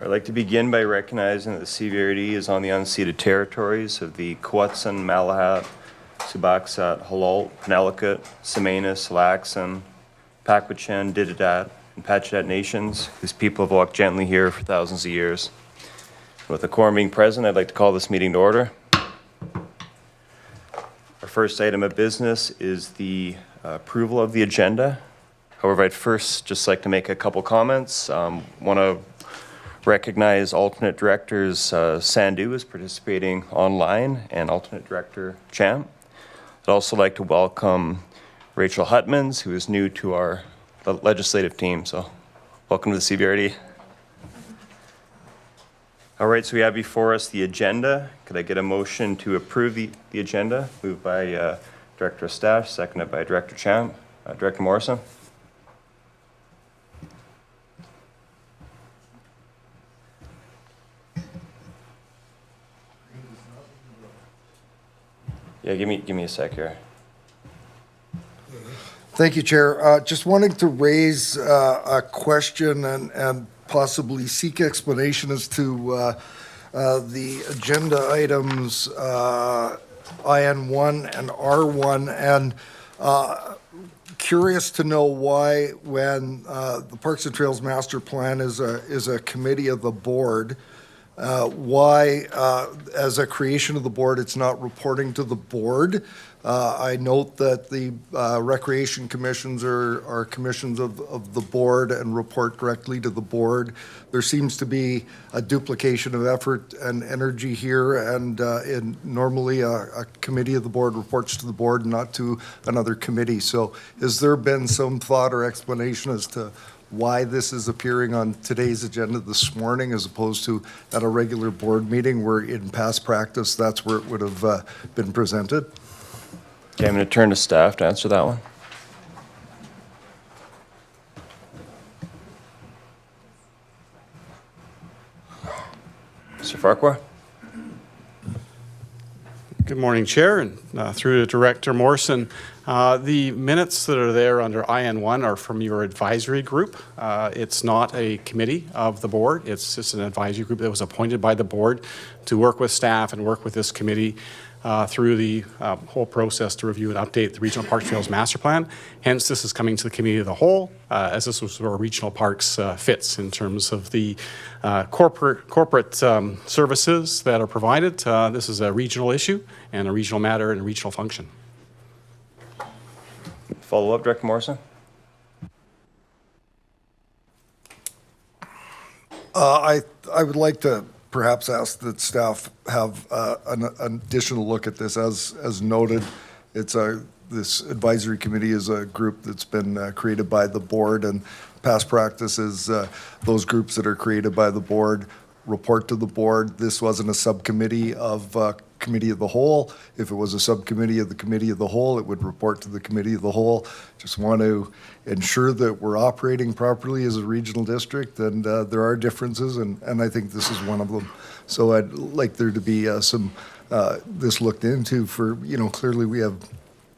I'd like to begin by recognizing that the CVRD is on the unceded territories of the Quw'utsun, Malahat, Subaxat, Halalt, Penelakut, Semanis, Laxan, Pakwachan, Didadat, and Pachadat nations, whose people have walked gently here for thousands of years. With the quorum being present, I'd like to call this meeting to order. Our first item of business is the approval of the agenda. However, I'd first just like to make a couple comments. Want to recognize alternate directors Sandhu is participating online and alternate director Champ. I'd also like to welcome Rachel Hutmans, who is new to our legislative team. So welcome to the CVRD. All right, so we have before us the agenda. Could I get a motion to approve the agenda? Moved by Director of Staff, seconded by Director Champ. Director Morrison. Yeah, give me a sec here. Thank you, Chair. Just wanting to raise a question and possibly seek explanation as to the agenda items IN1 and R1, and curious to know why, when the Parks and Trails Master Plan is a committee of the board, why, as a creation of the board, it's not reporting to the board. I note that the recreation commissions are commissions of the board and report directly to the board. There seems to be a duplication of effort and energy here, and normally a committee of the board reports to the board, not to another committee. So has there been some thought or explanation as to why this is appearing on today's agenda this morning as opposed to at a regular board meeting where in past practice that's where it would have been presented? Okay, I'm going to turn to staff to answer that one. Mr. Farquhar. Good morning, Chair, and through to Director Morrison. The minutes that are there under IN1 are from your advisory group. It's not a committee of the board. It's just an advisory group that was appointed by the board to work with staff and work with this committee through the whole process to review and update the Regional Parks Trails Master Plan. Hence, this is coming to the Committee of the Whole, as this was where Regional Parks fits in terms of the corporate services that are provided. This is a regional issue and a regional matter and a regional function. Follow up, Director Morrison. I would like to perhaps ask that staff have an additional look at this. As noted, this advisory committee is a group that's been created by the board, and past practice is those groups that are created by the board report to the board. This wasn't a subcommittee of Committee of the Whole. If it was a subcommittee of the Committee of the Whole, it would report to the Committee of the Whole. Just want to ensure that we're operating properly as a regional district, and there are differences, and I think this is one of them. So I'd like there to be some this looked into for, clearly we have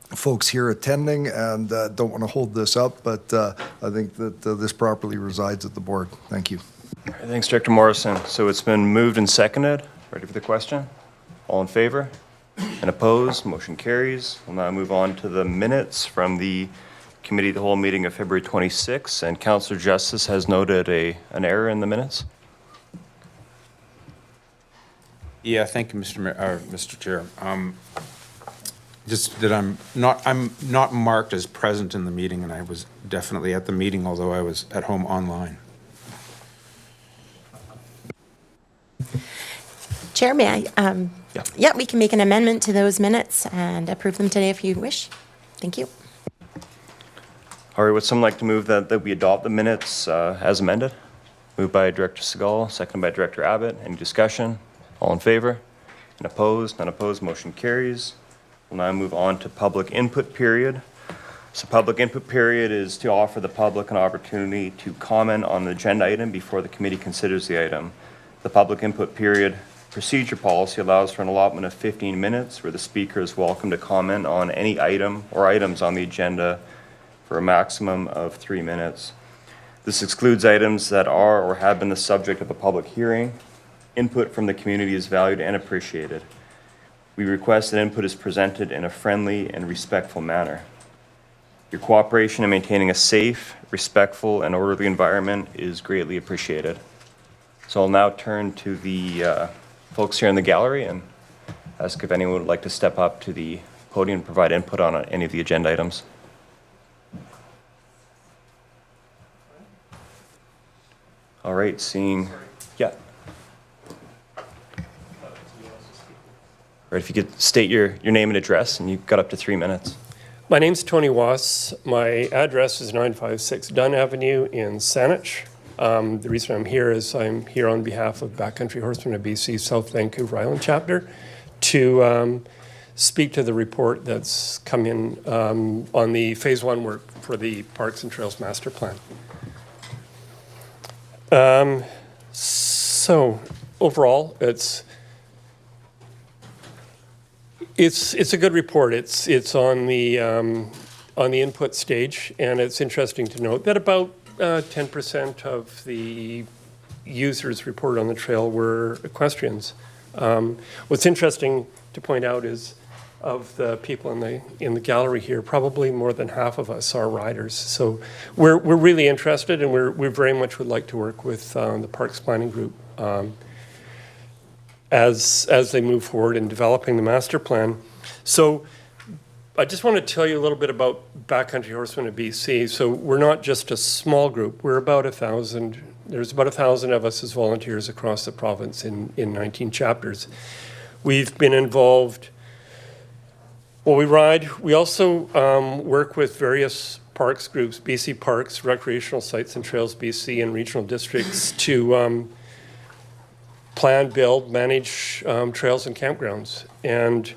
folks here attending and don't want to hold this up, but I think that this properly resides at the board. Thank you. All right, thanks, Director Morrison. So it's been moved and seconded. Ready for the question? All in favor? And opposed? Motion carries. We'll now move on to the minutes from the Committee of the Whole meeting of February 26th. And Councillor Justice has noted an error in the minutes. Yeah, thank you, Mr. Chair. Just that I'm not marked as present in the meeting, and I was definitely at the meeting, although I was at home online. Chair, may I? Yeah, we can make an amendment to those minutes and approve them today if you wish. Thank you. All right, would someone like to move that we adopt the minutes as amended? Moved by Director Segal, seconded by Director Abbott. Any discussion? All in favor? And opposed? None opposed. Motion carries. We'll now move on to public input period. So public input period is to offer the public an opportunity to comment on the agenda item before the committee considers the item. The public input period procedure policy allows for an allotment of 15 minutes where the speaker is welcome to comment on any item or items on the agenda for a maximum of 3 minutes. This excludes items that are or have been the subject of a public hearing. Input from the community is valued and appreciated. We request that input is presented in a friendly and respectful manner. Your cooperation in maintaining a safe, respectful, and orderly environment is greatly appreciated. So I'll now turn to the folks here in the gallery and ask if anyone would like to step up to the podium and provide input on any of the agenda items. All right, yeah. All right, if you could state your name and address, and you've got up to 3 minutes. My name's Tony Wass. My address is 956 Dunn Avenue in Saanich. The reason I'm here is I'm here on behalf of Backcountry Horsemen of BC South Vancouver Island chapter to speak to the report that's come in on the Phase 1 work for the Parks and Trails Master Plan. So overall, it's a good report. It's on the input stage, and it's interesting to note that about 10% of the users reported on the trail were equestrians. What's interesting to point out is of the people in the gallery here, probably more than half of us are riders. So we're really interested, and we very much would like to work with the Parks Planning Group as they move forward in developing the master plan. So I just want to tell you a little bit about Backcountry Horsemen of BC. So we're not just a small group. We're about 1,000. There's about 1,000 of us as volunteers across the province in 19 chapters. We've been involved. Well, we ride. We also work with various parks groups, BC Parks, Recreational Sites and Trails BC, and regional districts to plan, build, manage trails and campgrounds. And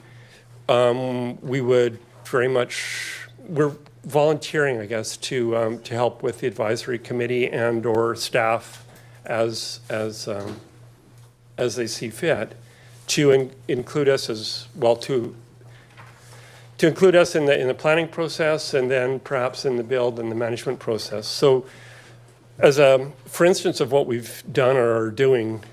we would very much, we're volunteering, I guess, to help with the advisory committee and or staff as they see fit, to include us as well, to include us in the planning process, and then perhaps in the build and the management process. So as for instance of what we've done or are doing,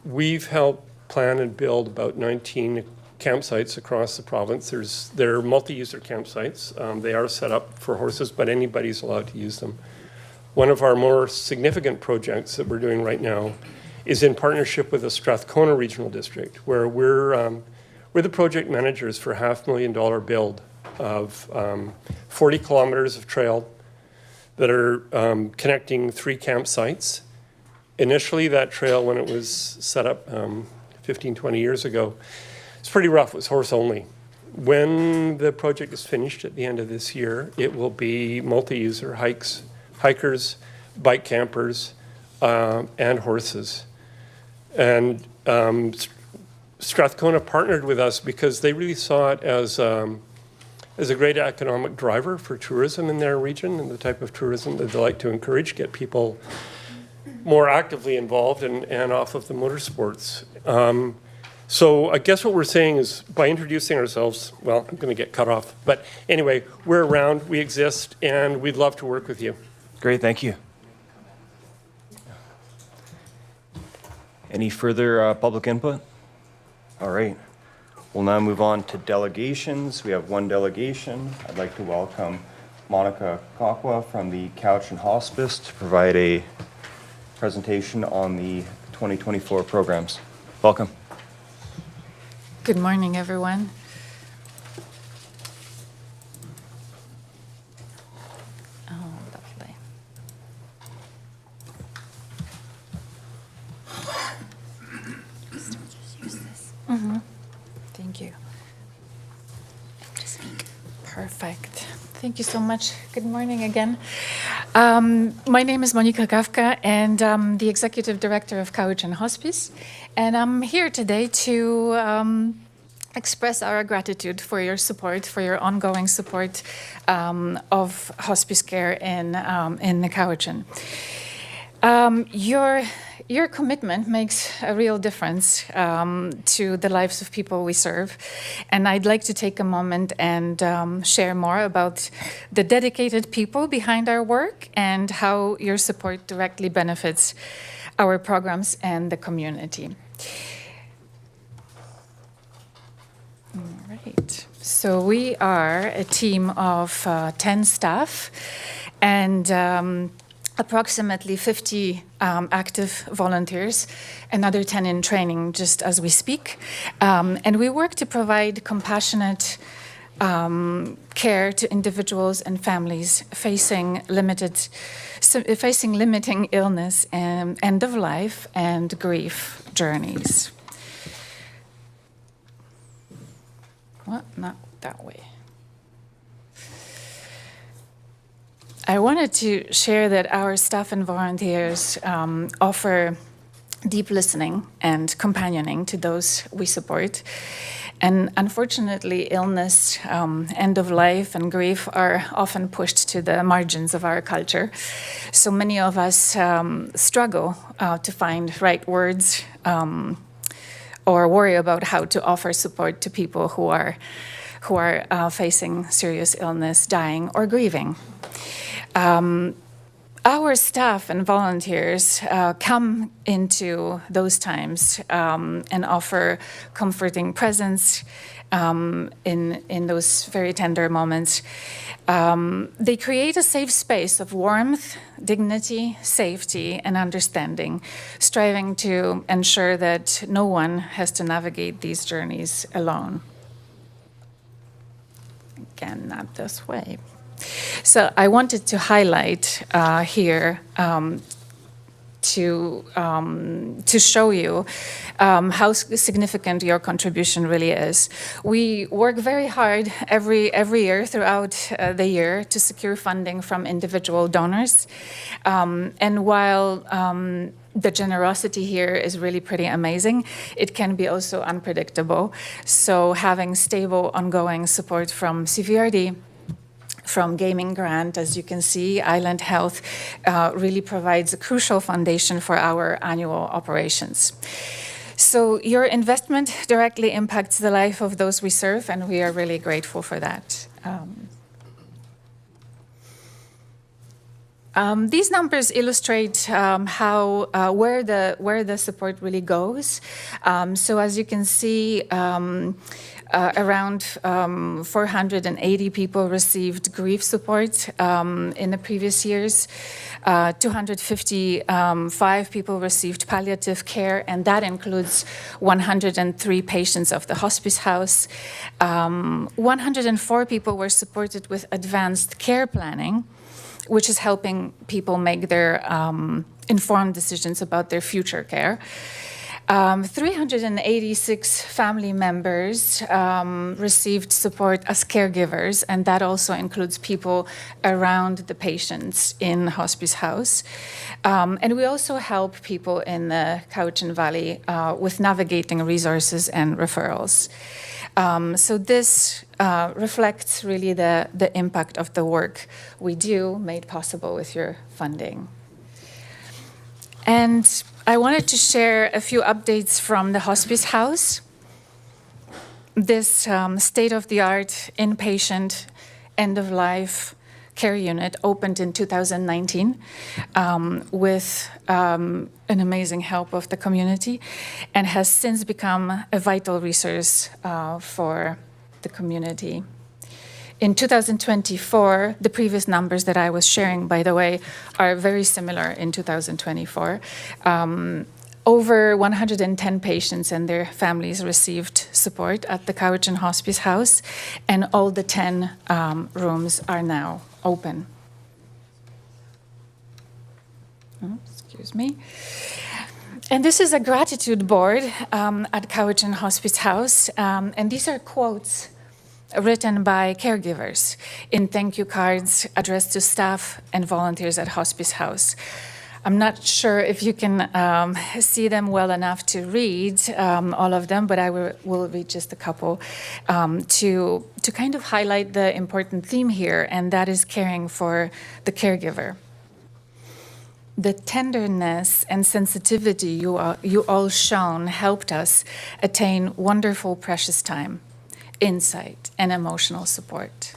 we've helped plan and build about 19 campsites across the province. They're multi-user campsites. They are set up for horses, but anybody's allowed to use them. One of our more significant projects that we're doing right now is in partnership with the Strathcona Regional District, where we're the project managers for a $500,000 build of 40 kilometers of trail that are connecting 3 campsites. Initially, that trail, when it was set up 15, 20 years ago, it's pretty rough. It was horse only. When the project is finished at the end of this year, it will be multi-user hikers, bike campers, and horses. And Strathcona partnered with us because they really saw it as a great economic driver for tourism in their region and the type of tourism that they like to encourage, get people more actively involved and off of the motorsports. So I guess what we're saying is by introducing ourselves, well, I'm going to get cut off. But anyway, we're around, we exist, and we'd love to work with you. Great, thank you. Any further public input? All right. We'll now move on to delegations. We have one delegation. I'd like to welcome Monica Kakwa from the Couch and Hospice to provide a presentation on the 2024 programs. Welcome. Good morning, everyone. Oh, lovely. Thank you. Perfect. Thank you so much. Good morning again. My name is Monika Kafka, and I'm the Executive Director of Couch and Hospice. And I'm here today to express our gratitude for your support, for your ongoing support of hospice care in the Cowichan. your commitment makes a real difference to the lives of people we serve. And I'd like to take a moment and share more about the dedicated people behind our work and how your support directly benefits our programs and the community. All right. So we are a team of 10 staff and approximately 50 active volunteers, another 10 in training just as we speak. And we work to provide compassionate care to individuals and families facing limiting illness and end of life and grief journeys. What? Not that way. I wanted to share that our staff and volunteers offer deep listening and companioning to those we support. And unfortunately, illness, end of life, and grief are often pushed to the margins of our culture. So many of us struggle to find right words or worry about how to offer support to people who are facing serious illness, dying, or grieving. Our staff and volunteers come into those times and offer comforting presence in those very tender moments. They create a safe space of warmth, dignity, safety, and understanding, striving to ensure that no one has to navigate these journeys alone. Again, not this way. So I wanted to highlight here to show you how significant your contribution really is. We work very hard every year throughout the year to secure funding from individual donors. And while the generosity here is really pretty amazing, it can be also unpredictable. So having stable, ongoing support from CVRD, from Gaming Grant, as you can see, Island Health really provides a crucial foundation for our annual operations. So your investment directly impacts the life of those we serve, and we are really grateful for that. These numbers illustrate where the support really goes. So as you can see, around 480 people received grief support in the previous years. 255 people received palliative care, and that includes 103 patients of the hospice house. 104 people were supported with advanced care planning, which is helping people make their informed decisions about their future care. 386 family members received support as caregivers, and that also includes people around the patients in hospice house. And we also help people in the Cowichan Valley with navigating resources and referrals. So this reflects really the impact of the work we do, made possible with your funding. And I wanted to share a few updates from the hospice house. This state-of-the-art inpatient end-of-life care unit opened in 2019 with an amazing help of the community, and has since become a vital resource for the community. In 2024, the previous numbers that I was sharing, by the way, are very similar in 2024. Over 110 patients and their families received support at the Cowichan Hospice House, and all the 10 rooms are now open. Oh, excuse me. And this is a gratitude board at Cowichan Hospice House, and these are quotes written by caregivers in thank you cards addressed to staff and volunteers at Hospice House. I'm not sure if you can see them well enough to read all of them, but I will read just a couple to kind of highlight the important theme here, and that is caring for the caregiver. the tenderness and sensitivity you all shown helped us attain wonderful, precious time, insight, and emotional support.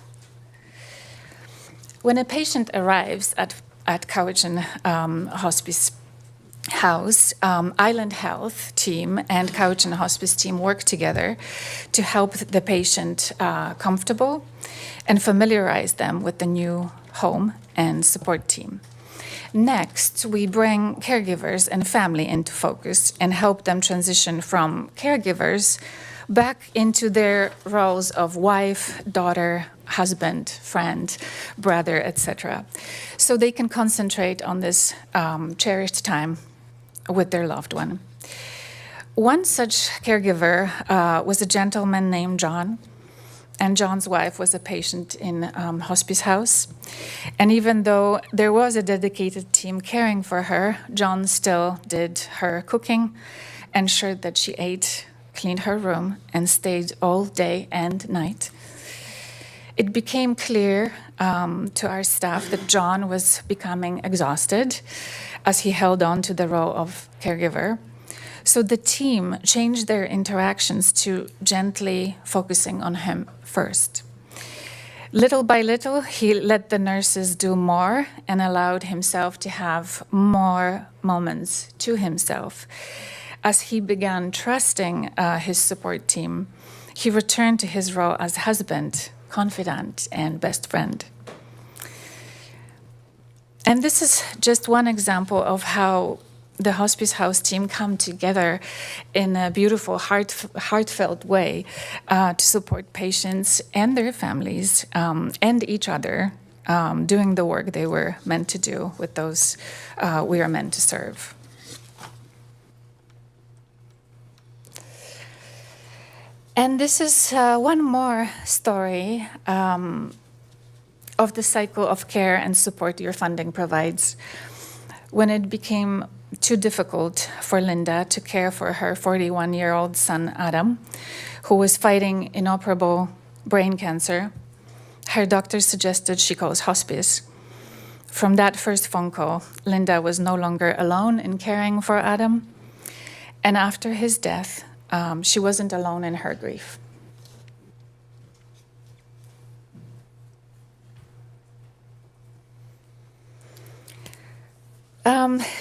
When a patient arrives at Cowichan Hospice House, Island Health team and Cowichan Hospice team work together to help the patient comfortable and familiarize them with the new home and support team. Next, we bring caregivers and family into focus and help them transition from caregivers back into their roles of wife, daughter, husband, friend, brother, etc. So they can concentrate on this cherished time with their loved one. One such caregiver was a gentleman named John, and John's wife was a patient in Hospice House. And even though there was a dedicated team caring for her, John still did her cooking, ensured that she ate, cleaned her room, and stayed all day and night. It became clear to our staff that John was becoming exhausted as he held on to the role of caregiver. So the team changed their interactions to gently focusing on him first. Little by little, he let the nurses do more and allowed himself to have more moments to himself. As he began trusting his support team, he returned to his role as husband, confidant, and best friend. And this is just one example of how the Hospice House team come together in a beautiful, heartfelt way to support patients and their families and each other doing the work they were meant to do with those we are meant to serve. And this is one more story of the cycle of care and support your funding provides. When it became too difficult for Linda to care for her 41-year-old son, Adam, who was fighting inoperable brain cancer, her doctor suggested she calls hospice. From that first phone call, Linda was no longer alone in caring for Adam. And after his death, she wasn't alone in her grief.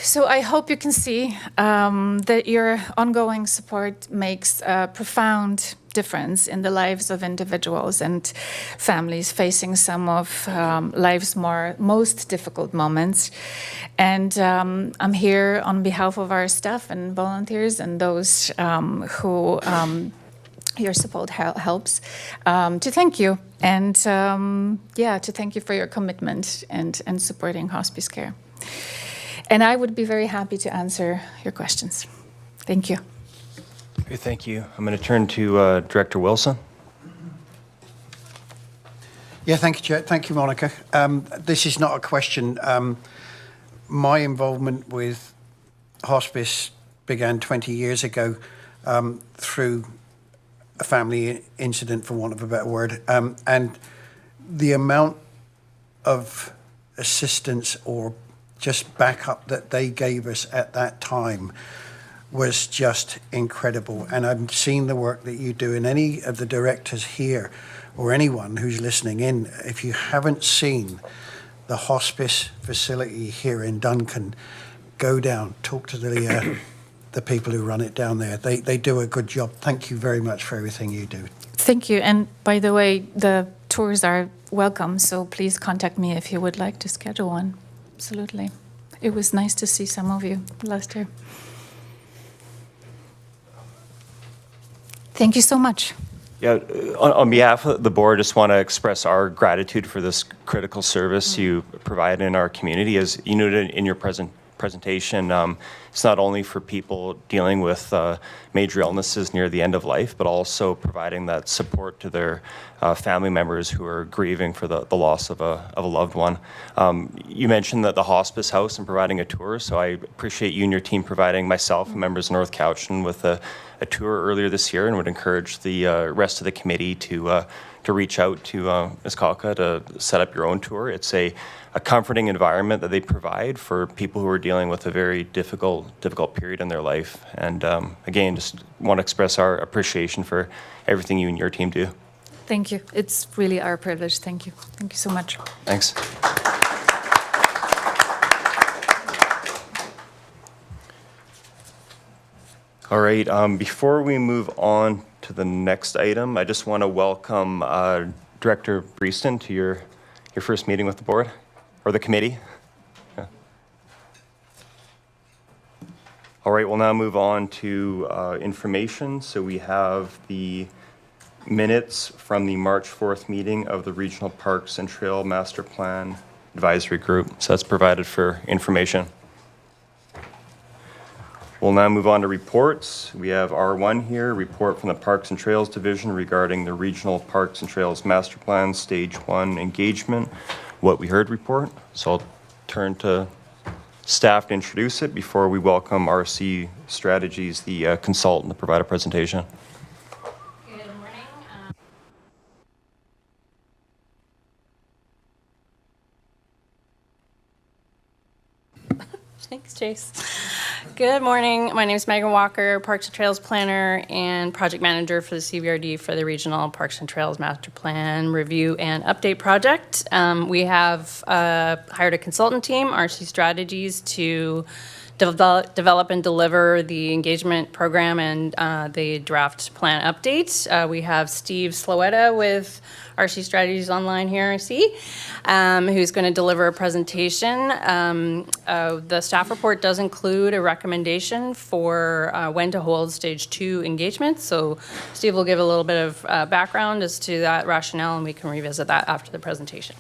So I hope you can see that your ongoing support makes a profound difference in the lives of individuals and families facing some of life's most difficult moments. And I'm here on behalf of our staff and volunteers and those who your support helps to thank you and to thank you for your commitment and supporting hospice care. And I would be very happy to answer your questions. Thank you. Okay, thank you. I'm going to turn to Director Wilson. Yeah, thank you, Chair. Thank you, Monica. This is not a question. My involvement with hospice began 20 years ago through a family incident, for want of a better word. And the amount of assistance or just backup that they gave us at that time was just incredible. And I've seen the work that you do, and any of the directors here or anyone who's listening in, if you haven't seen the hospice facility here in Duncan, go down, talk to the people who run it down there. They do a good job. Thank you very much for everything you do. Thank you. And by the way, the tours are welcome, so please contact me if you would like to schedule one. Absolutely. It was nice to see some of you last year. Thank you so much. Yeah, on behalf of the board, just want to express our gratitude for this critical service you provide in our community. As you noted in your presentation, it's not only for people dealing with major illnesses near the end of life, but also providing that support to their family members who are grieving for the loss of a loved one. You mentioned that the Hospice House and providing a tour, so I appreciate you and your team providing myself and members of North Cowichan with a tour earlier this year, and would encourage the rest of the committee to reach out to Ms. Kalka to set up your own tour. It's a comforting environment that they provide for people who are dealing with a very difficult period in their life. And again, just want to express our appreciation for everything you and your team do. Thank you. It's really our privilege. Thank you. Thank you so much. Thanks. All right, before we move on to the next item, I just want to welcome Director Breeston to your first meeting with the board, or the committee. Yeah. All right, we'll now move on to information. So we have the minutes from the March 4th meeting of the Regional Parks and Trail Master Plan Advisory Group. So that's provided for information. We'll now move on to reports. We have R1 here, report from the Parks and Trails Division regarding the Regional Parks and Trails Master Plan Stage 1 engagement, what we heard report. So I'll turn to staff to introduce it before we welcome RC Strategies, the consultant, to provide a presentation. Good morning. Thanks, Chase. Good morning. My name is Megan Walker, Parks and Trails Planner and Project Manager for the CVRD for the Regional Parks and Trails Master Plan Review and Update Project. We have hired a consultant team, RC Strategies, to develop and deliver the engagement program and the draft plan updates. We have Steve Sloetta with RC Strategies Online here, I see, who's going to deliver a presentation. The staff report does include a recommendation for when to hold stage 2 engagement. So Steve will give a little bit of background as to that rationale, and we can revisit that after the presentation.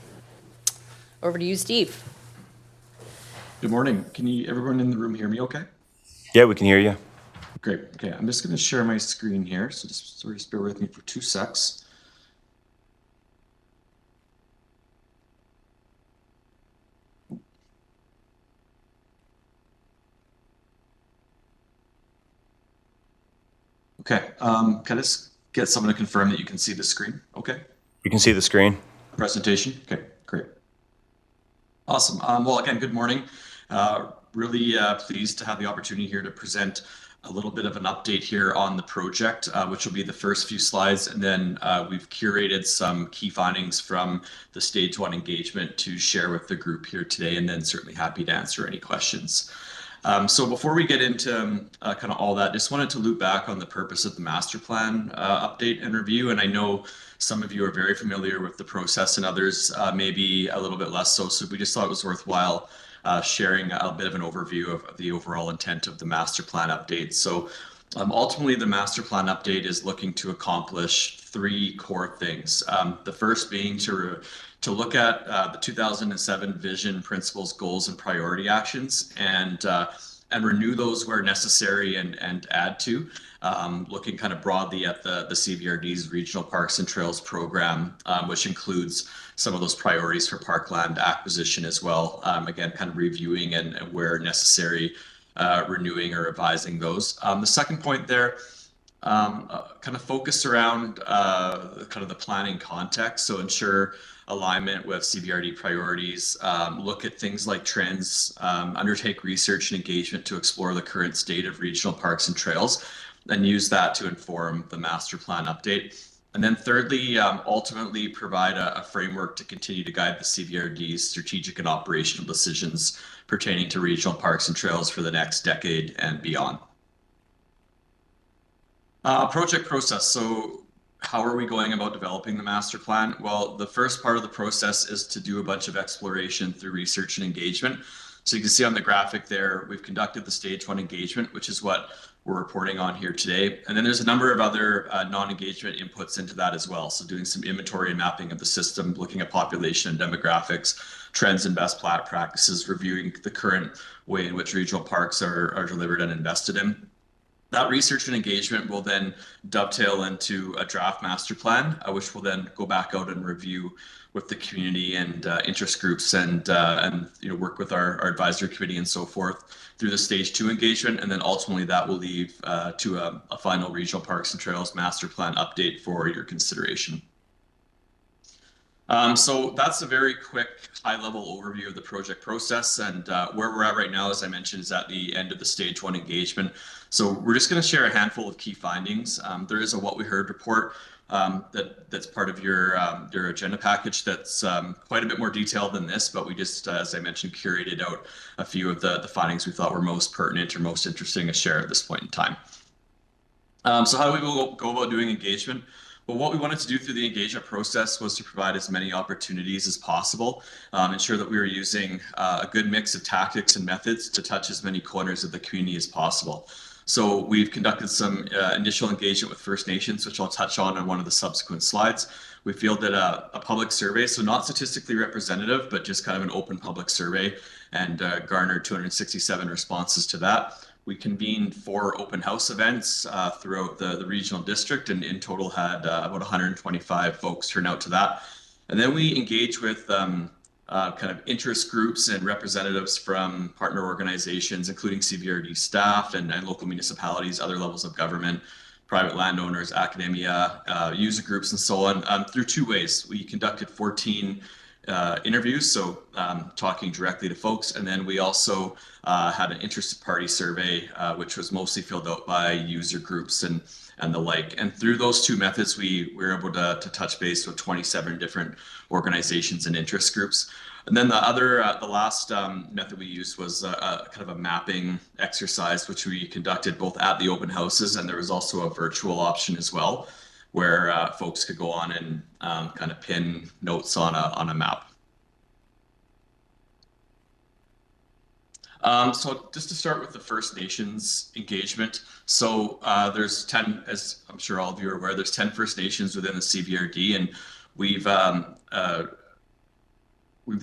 Over to you, Steve. Good morning. Can everyone in the room hear me okay? Yeah, we can hear you. Great. Okay, I'm just going to share my screen here. So just bear with me for 2 secs. Okay, can I just get someone to confirm that you can see the screen? Okay. You can see the screen. Presentation? Okay, great. Awesome. Well, again, good morning. Really pleased to have the opportunity here to present a little bit of an update here on the project, which will be the first few slides. And then we've curated some key findings from the stage 1 engagement to share with the group here today, and then certainly happy to answer any questions. So before we get into kind of all that, just wanted to loop back on the purpose of the master plan update and review. And I know some of you are very familiar with the process and others maybe a little bit less so. So we just thought it was worthwhile sharing a bit of an overview of the overall intent of the master plan update. So ultimately, the master plan update is looking to accomplish 3 core things. The first being to look at the 2007 vision, principles, goals, and priority actions, and renew those where necessary and add to, looking kind of broadly at the CVRD's Regional Parks and Trails program, which includes some of those priorities for parkland acquisition as well. Again, kind of reviewing and where necessary, renewing or revising those. The second point there, kind of focus around kind of the planning context, so ensure alignment with CVRD priorities, look at things like trends, undertake research and engagement to explore the current state of regional parks and trails, and use that to inform the master plan update. And then thirdly, ultimately provide a framework to continue to guide the CVRD's strategic and operational decisions pertaining to regional parks and trails for the next decade and beyond. Project process. So how are we going about developing the master plan? Well, the first part of the process is to do a bunch of exploration through research and engagement. So you can see on the graphic there, we've conducted the stage 1 engagement, which is what we're reporting on here today. And then there's a number of other non-engagement inputs into that as well. So doing some inventory and mapping of the system, looking at population and demographics, trends and best practices, reviewing the current way in which regional parks are delivered and invested in. That research and engagement will then dovetail into a draft master plan, which will then go back out and review with the community and interest groups and work with our advisory committee and so forth through the stage 2 engagement. And then ultimately that will lead to a final Regional Parks and Trails master plan update for your consideration. So that's a very quick, high-level overview of the project process, and where we're at right now, as I mentioned, is at the end of the stage 1 engagement. So we're just going to share a handful of key findings. There is a What We Heard report that's part of your agenda package that's quite a bit more detailed than this, but we just, as I mentioned, curated out a few of the findings we thought were most pertinent or most interesting to share at this point in time. So how do we go about doing engagement? Well, what we wanted to do through the engagement process was to provide as many opportunities as possible, ensure that we were using a good mix of tactics and methods to touch as many corners of the community as possible. So we've conducted some initial engagement with First Nations, which I'll touch on one of the subsequent slides. We fielded a public survey, so not statistically representative, but just kind of an open public survey, and garnered 267 responses to that. We convened 4 open house events throughout the regional district, and in total had about 125 folks turn out to that. And then we engaged with kind of interest groups and representatives from partner organizations, including CVRD staff and local municipalities, other levels of government, private landowners, academia, user groups, and so on, through 2 ways. We conducted 14 interviews, so talking directly to folks, and then we also had an interested party survey, which was mostly filled out by user groups and the like. And through those 2 methods, we were able to touch base with 27 different organizations and interest groups. And then the last method we used was kind of a mapping exercise, which we conducted both at the open houses, and there was also a virtual option as well, where folks could go on and kind of pin notes on a map. So just to start with the First Nations engagement. So there's 10, as I'm sure all of you are aware, there's 10 First Nations within the CVRD, and we've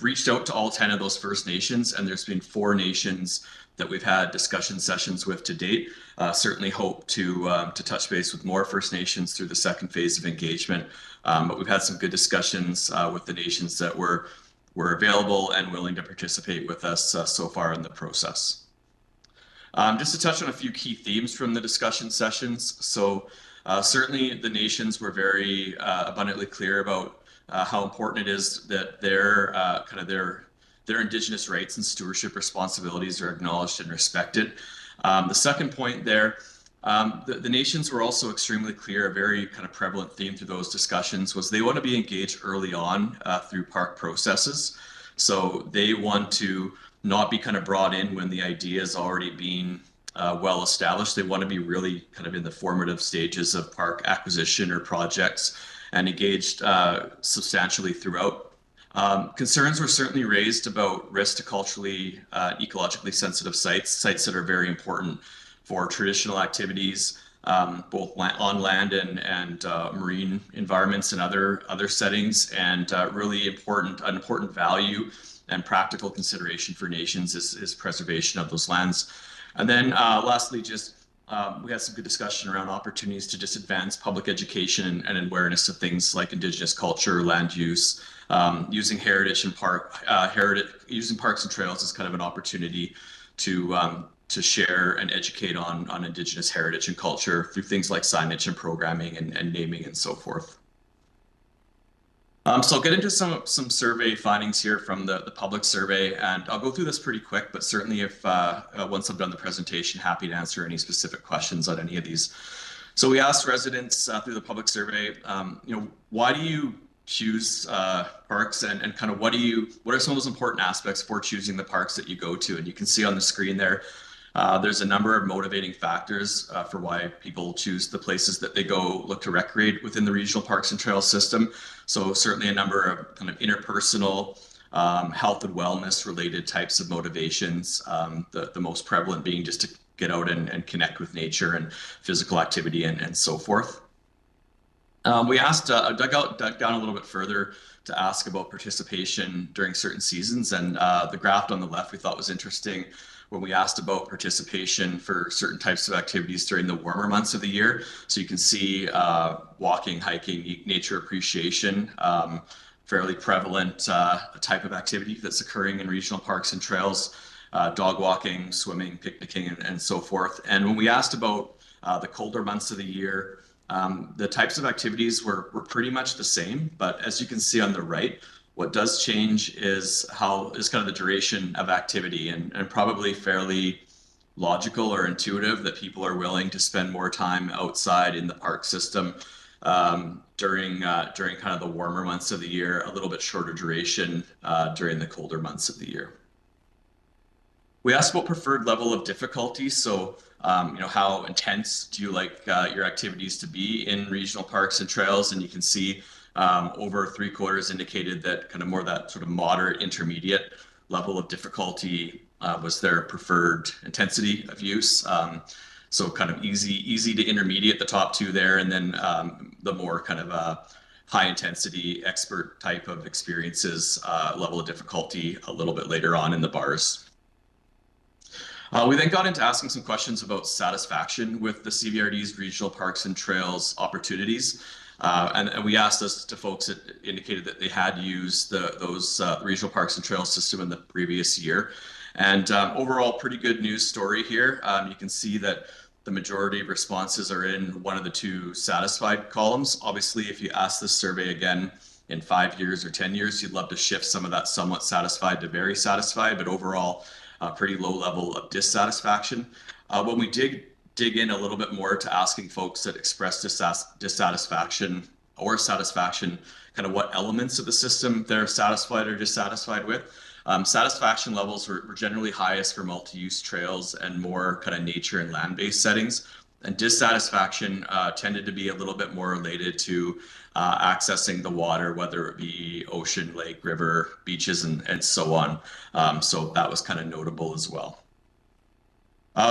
reached out to all 10 of those First Nations, and there's been 4 nations that we've had discussion sessions with to date. Certainly hope to touch base with more First Nations through the second phase of engagement. But we've had some good discussions with the nations that were available and willing to participate with us so far in the process. Just to touch on a few key themes from the discussion sessions. So certainly the nations were very abundantly clear about how important it is that their Indigenous rights and stewardship responsibilities are acknowledged and respected. The second point there, the nations were also extremely clear, a very kind of prevalent theme through those discussions was they want to be engaged early on through park processes. So they want to not be kind of brought in when the idea is already being well established. They want to be really kind of in the formative stages of park acquisition or projects and engaged substantially throughout. Concerns were certainly raised about risk to culturally, ecologically sensitive sites that are very important for traditional activities, both on land and marine environments and other settings, and really an important value and practical consideration for nations is preservation of those lands. And then lastly, we had some good discussion around opportunities to just advance public education and awareness of things like Indigenous culture, land use, using heritage and using parks and trails as kind of an opportunity to share and educate on Indigenous heritage and culture through things like signage and programming and naming and so forth. So I'll get into some survey findings here from the public survey, and I'll go through this pretty quick, but certainly if once I've done the presentation, happy to answer any specific questions on any of these. So we asked residents through the public survey, why do you choose parks, and kind of what are some of those important aspects for choosing the parks that you go to? And you can see on the screen there, there's a number of motivating factors for why people choose the places that they go look to recreate within the regional parks and trails system. So certainly a number of kind of interpersonal, health and wellness related types of motivations, the most prevalent being just to get out and connect with nature and physical activity and so forth. We asked, dug down a little bit further to ask about participation during certain seasons, and the graph on the left we thought was interesting when we asked about participation for certain types of activities during the warmer months of the year. So you can see walking, hiking, nature appreciation, fairly prevalent type of activity that's occurring in regional parks and trails, dog walking, swimming, picnicking, and so forth. And when we asked about the colder months of the year, The types of activities were pretty much the same, but as you can see on the right, what does change is kind of the duration of activity, and probably fairly logical or intuitive that people are willing to spend more time outside in the park system during kind of the warmer months of the year, a little bit shorter duration during the colder months of the year. We asked about preferred level of difficulty. So, how intense do you like your activities to be in regional parks and trails? And you can see over 3/4 indicated that kind of more that sort of moderate intermediate level of difficulty was their preferred intensity of use. So kind of easy to intermediate, the top two there, and then the more kind of high intensity expert type of experiences level of difficulty a little bit later on in the bars. We then got into asking some questions about satisfaction with the CVRD's regional parks and trails opportunities. And we asked this to folks that indicated that they had used those regional parks and trails system in the previous year. And overall, pretty good news story here. You can see that the majority of responses are in one of the two satisfied columns. Obviously, if you ask this survey again in 5 years or 10 years, you'd love to shift some of that somewhat satisfied to very satisfied, but overall, a pretty low level of dissatisfaction. When we dig in a little bit more to asking folks that express dissatisfaction or satisfaction, kind of what elements of the system they're satisfied or dissatisfied with. Satisfaction levels were generally highest for multi-use trails and more kind of nature and land-based settings. And dissatisfaction tended to be a little bit more related to accessing the water, whether it be ocean, lake, river, beaches, and so on. So that was kind of notable as well.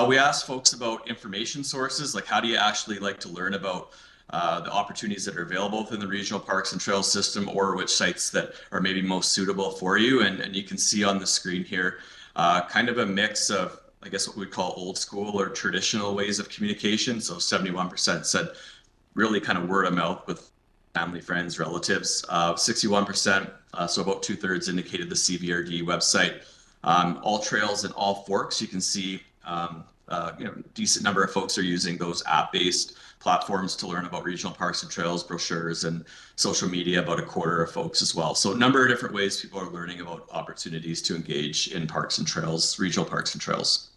We asked folks about information sources, like how do you actually like to learn about the opportunities that are available within the regional parks and trails system, or which sites that are maybe most suitable for you. And you can see on the screen here kind of a mix of, I guess, what we'd call old school or traditional ways of communication. So 71% said really kind of word of mouth with family, friends, relatives. 61%, so about 2/3 indicated the CVRD website. All trails and all forks, you can see decent number of folks are using those app-based platforms to learn about regional parks and trails, brochures, and social media, about 1/4 of folks as well. So a number of different ways people are learning about opportunities to engage in parks and trails, regional parks and trails.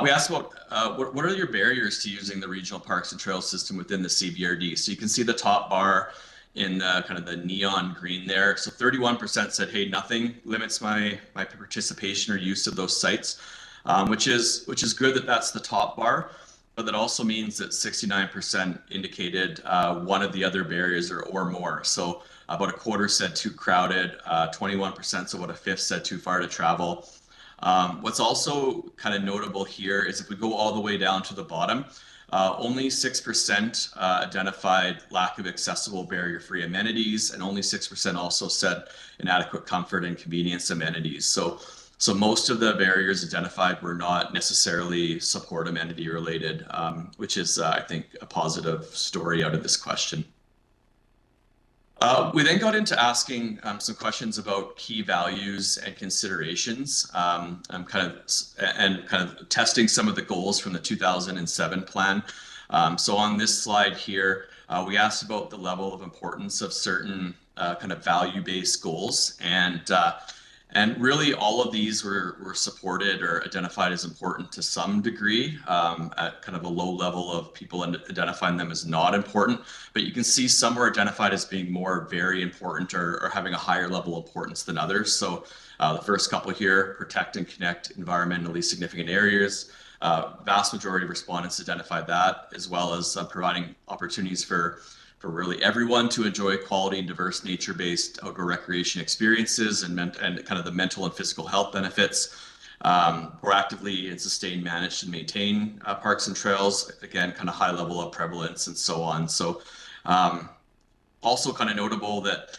We asked about what are your barriers to using the regional parks and trails system within the CVRD? So you can see the top bar in kind of the neon green there. So 31% said, hey, nothing limits my participation or use of those sites, which is good that that's the top bar. But that also means that 69% indicated one of the other barriers or more. So about 1/4 said too crowded, 21%, so about 1/5 said too far to travel. What's also kind of notable here is if we go all the way down to the bottom, only 6% identified lack of accessible barrier-free amenities, and only 6% also said inadequate comfort and convenience amenities. So most of the barriers identified were not necessarily support amenity related, which is, I think, a positive story out of this question. We then got into asking some questions about key values and considerations, and kind of testing some of the goals from the 2007 plan. So on this slide here, we asked about the level of importance of certain kind of value-based goals, and really all of these were supported or identified as important to some degree, at kind of a low level of people identifying them as not important. But you can see some were identified as being more very important or having a higher level of importance than others. So the first couple here, protect and connect environmentally significant areas. Vast majority of respondents identified that, as well as providing opportunities for really everyone to enjoy quality and diverse nature-based outdoor recreation experiences and kind of the mental and physical health benefits. Proactively and sustain, manage, and maintain parks and trails. Again, kind of high level of prevalence and so on. So also kind of notable that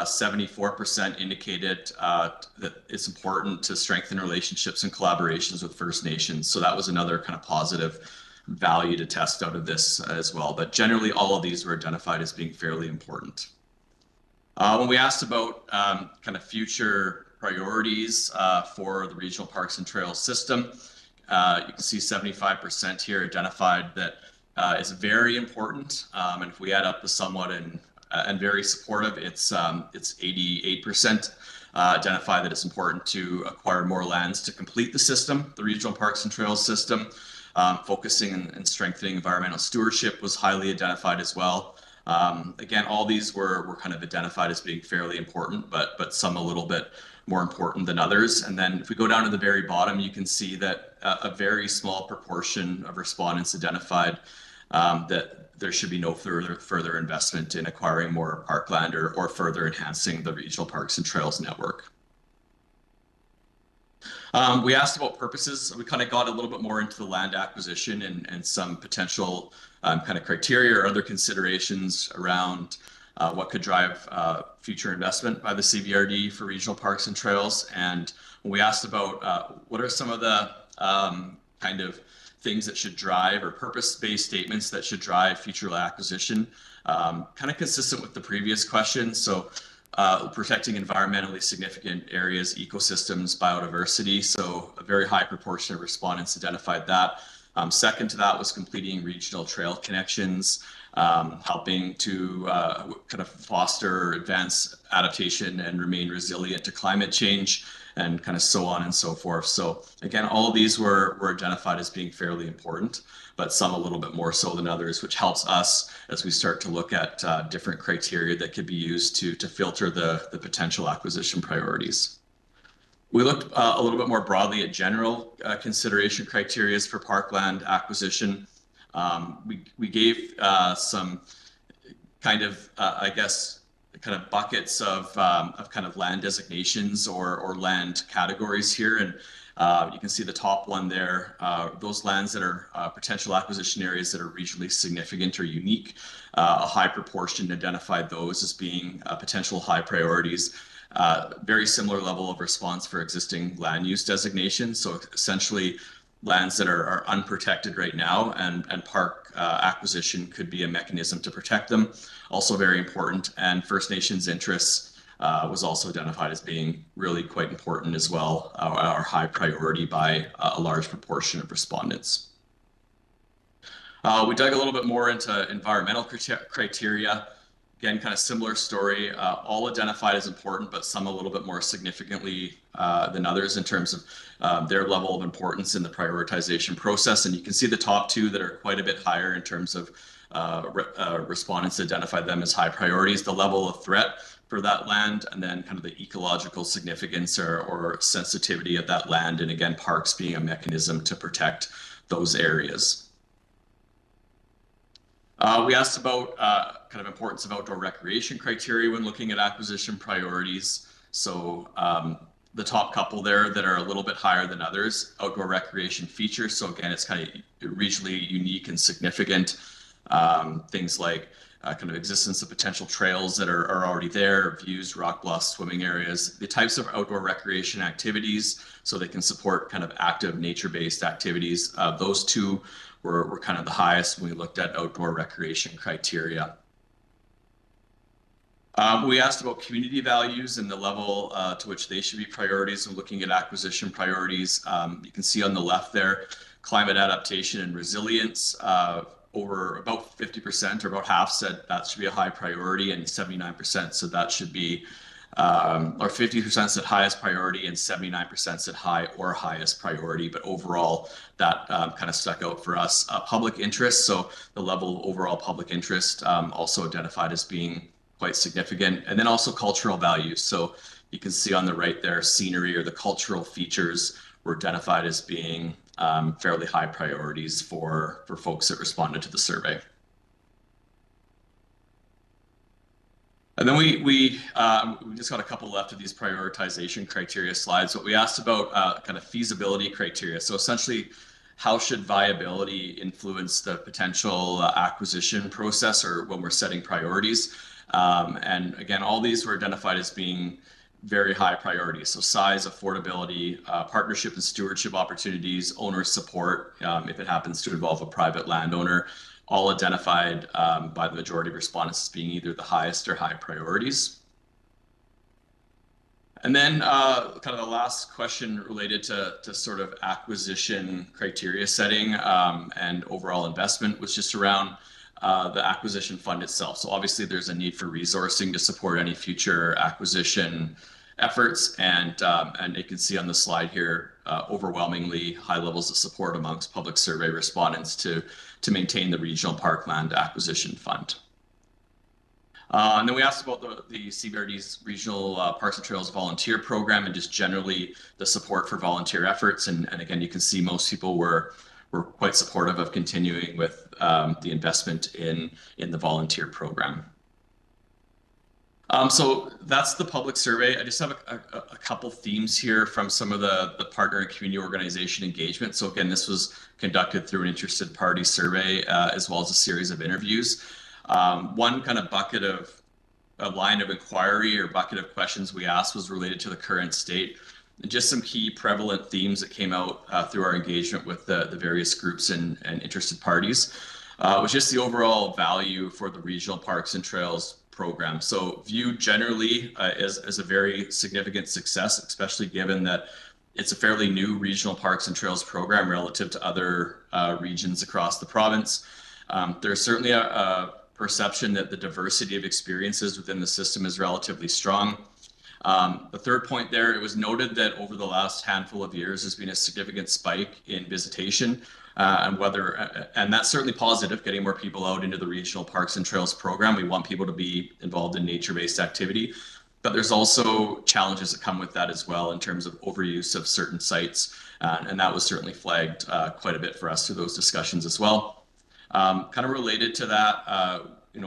74% indicated that it's important to strengthen relationships and collaborations with First Nations. So that was another kind of positive value to test out of this as well. But generally, all of these were identified as being fairly important. When we asked about kind of future priorities for the regional parks and trails system, you can see 75% here identified that is very important, and if we add up the somewhat and very supportive, it's 88% identify that it's important to acquire more lands to complete the system, the Regional Parks and Trails system. Focusing and strengthening environmental stewardship was highly identified as well. Again, all these were kind of identified as being fairly important, but some a little bit more important than others. And then if we go down to the very bottom, you can see that a very small proportion of respondents identified that there should be no further investment in acquiring more parkland or further enhancing the Regional Parks and Trails network. We asked about purposes. We kind of got a little bit more into the land acquisition and some potential kind of criteria or other considerations around what could drive future investment by the CVRD for Regional Parks and Trails. And when we asked about what are some of the kind of things that should drive, or purpose-based statements that should drive future acquisition, kind of consistent with the previous question. So protecting environmentally significant areas, ecosystems, biodiversity. So a very high proportion of respondents identified that. Second to that was completing regional trail connections, helping to kind of foster, advance adaptation and remain resilient to climate change, and kind of so on and so forth. So again, all of these were identified as being fairly important, but some a little bit more so than others, which helps us as we start to look at different criteria that could be used to filter the potential acquisition priorities. We looked a little bit more broadly at general consideration criteria for parkland acquisition. We gave some kind of, I guess, kind of buckets of kind of land designations or land categories here. And you can see the top one there, those lands that are potential acquisition areas that are regionally significant or unique. A high proportion identified those as being potential high priorities. Very similar level of response for existing land use designations. So essentially lands that are unprotected right now, and park acquisition could be a mechanism to protect them. Also very important. And First Nations interests was also identified as being really quite important as well, our high priority by a large proportion of respondents. We dug a little bit more into environmental criteria. Again, kind of similar story, all identified as important, but some a little bit more significantly than others in terms of their level of importance in the prioritization process. And you can see the top two that are quite a bit higher in terms of respondents identified them as high priorities, the level of threat for that land, and then kind of the ecological significance or sensitivity of that land. And again, parks being a mechanism to protect those areas. We asked about kind of importance of outdoor recreation criteria when looking at acquisition priorities. So the top couple there that are a little bit higher than others, outdoor recreation features. So again, it's kind of regionally unique and significant. Things like kind of existence of potential trails that are already there, views, rock bluffs, swimming areas, the types of outdoor recreation activities, so they can support kind of active nature-based activities. Those two were kind of the highest when we looked at outdoor recreation criteria. We asked about community values and the level to which they should be priorities when looking at acquisition priorities. You can see on the left there, climate adaptation and resilience. Over about 50% or about half said that should be a high priority, and 79% said that should be, or 50% said highest priority and 79% said high or highest priority. But overall, that kind of stuck out for us. Public interest, so the level of overall public interest also identified as being quite significant. And then also cultural values. So you can see on the right there, scenery or the cultural features were identified as being fairly high priorities for folks that responded to the survey. And then we just got a couple left of these prioritization criteria slides, but we asked about kind of feasibility criteria. So essentially, how should viability influence the potential acquisition process or when we're setting priorities? And again, all these were identified as being very high priorities. So size, affordability, partnership and stewardship opportunities, owner support, if it happens to involve a private landowner, all identified by the majority of respondents as being either the highest or high priorities. And then kind of the last question related to sort of acquisition criteria setting and overall investment was just around the acquisition fund itself. So obviously there's a need for resourcing to support any future acquisition efforts. And you can see on the slide here, overwhelmingly high levels of support amongst public survey respondents to maintain the Regional Parkland Acquisition Fund. And then we asked about the CVRD's Regional Parks and Trails Volunteer Program and just generally the support for volunteer efforts. And again, you can see most people were quite supportive of continuing with the investment in the volunteer program. So that's the public survey. I just have a couple themes here from some of the partner and community organization engagement. So again, this was conducted through an interested party survey as well as a series of interviews. One kind of bucket of a line of inquiry or bucket of questions we asked was related to the current state. And just some key prevalent themes that came out through our engagement with the various groups and interested parties was just the overall value for the Regional Parks and Trails program. So viewed generally as a very significant success, especially given that it's a fairly new Regional Parks and Trails program relative to other regions across the province. There's certainly a perception that the diversity of experiences within the system is relatively strong. The third point there, it was noted that over the last handful of years, there's been a significant spike in visitation and that's certainly positive, getting more people out into the Regional Parks and Trails program. We want people to be involved in nature-based activity, but there's also challenges that come with that as well in terms of overuse of certain sites. And that was certainly flagged quite a bit for us through those discussions as well. Kind of related to that,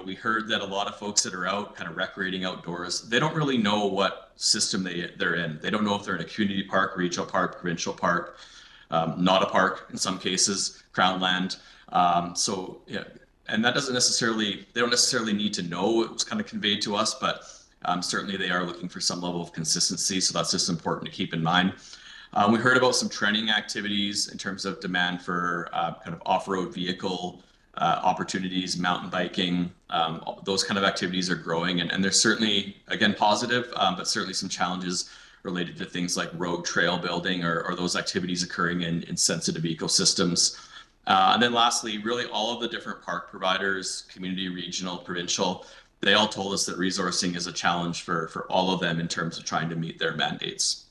we heard that a lot of folks that are out kind of recreating outdoors, they don't really know what system they're in. They don't know if they're in a community park, regional park, provincial park, not a park in some cases, Crown land. So yeah, and that doesn't necessarily, they don't necessarily need to know. It was kind of conveyed to us, but certainly they are looking for some level of consistency. So that's just important to keep in mind. We heard about some training activities in terms of demand for kind of off-road vehicle opportunities, mountain biking, those kind of activities are growing. And there's certainly, again, positive, but certainly some challenges related to things like road trail building or those activities occurring in sensitive ecosystems. And then lastly, really all of the different park providers, community, regional, provincial, they all told us that resourcing is a challenge for all of them in terms of trying to meet their mandates.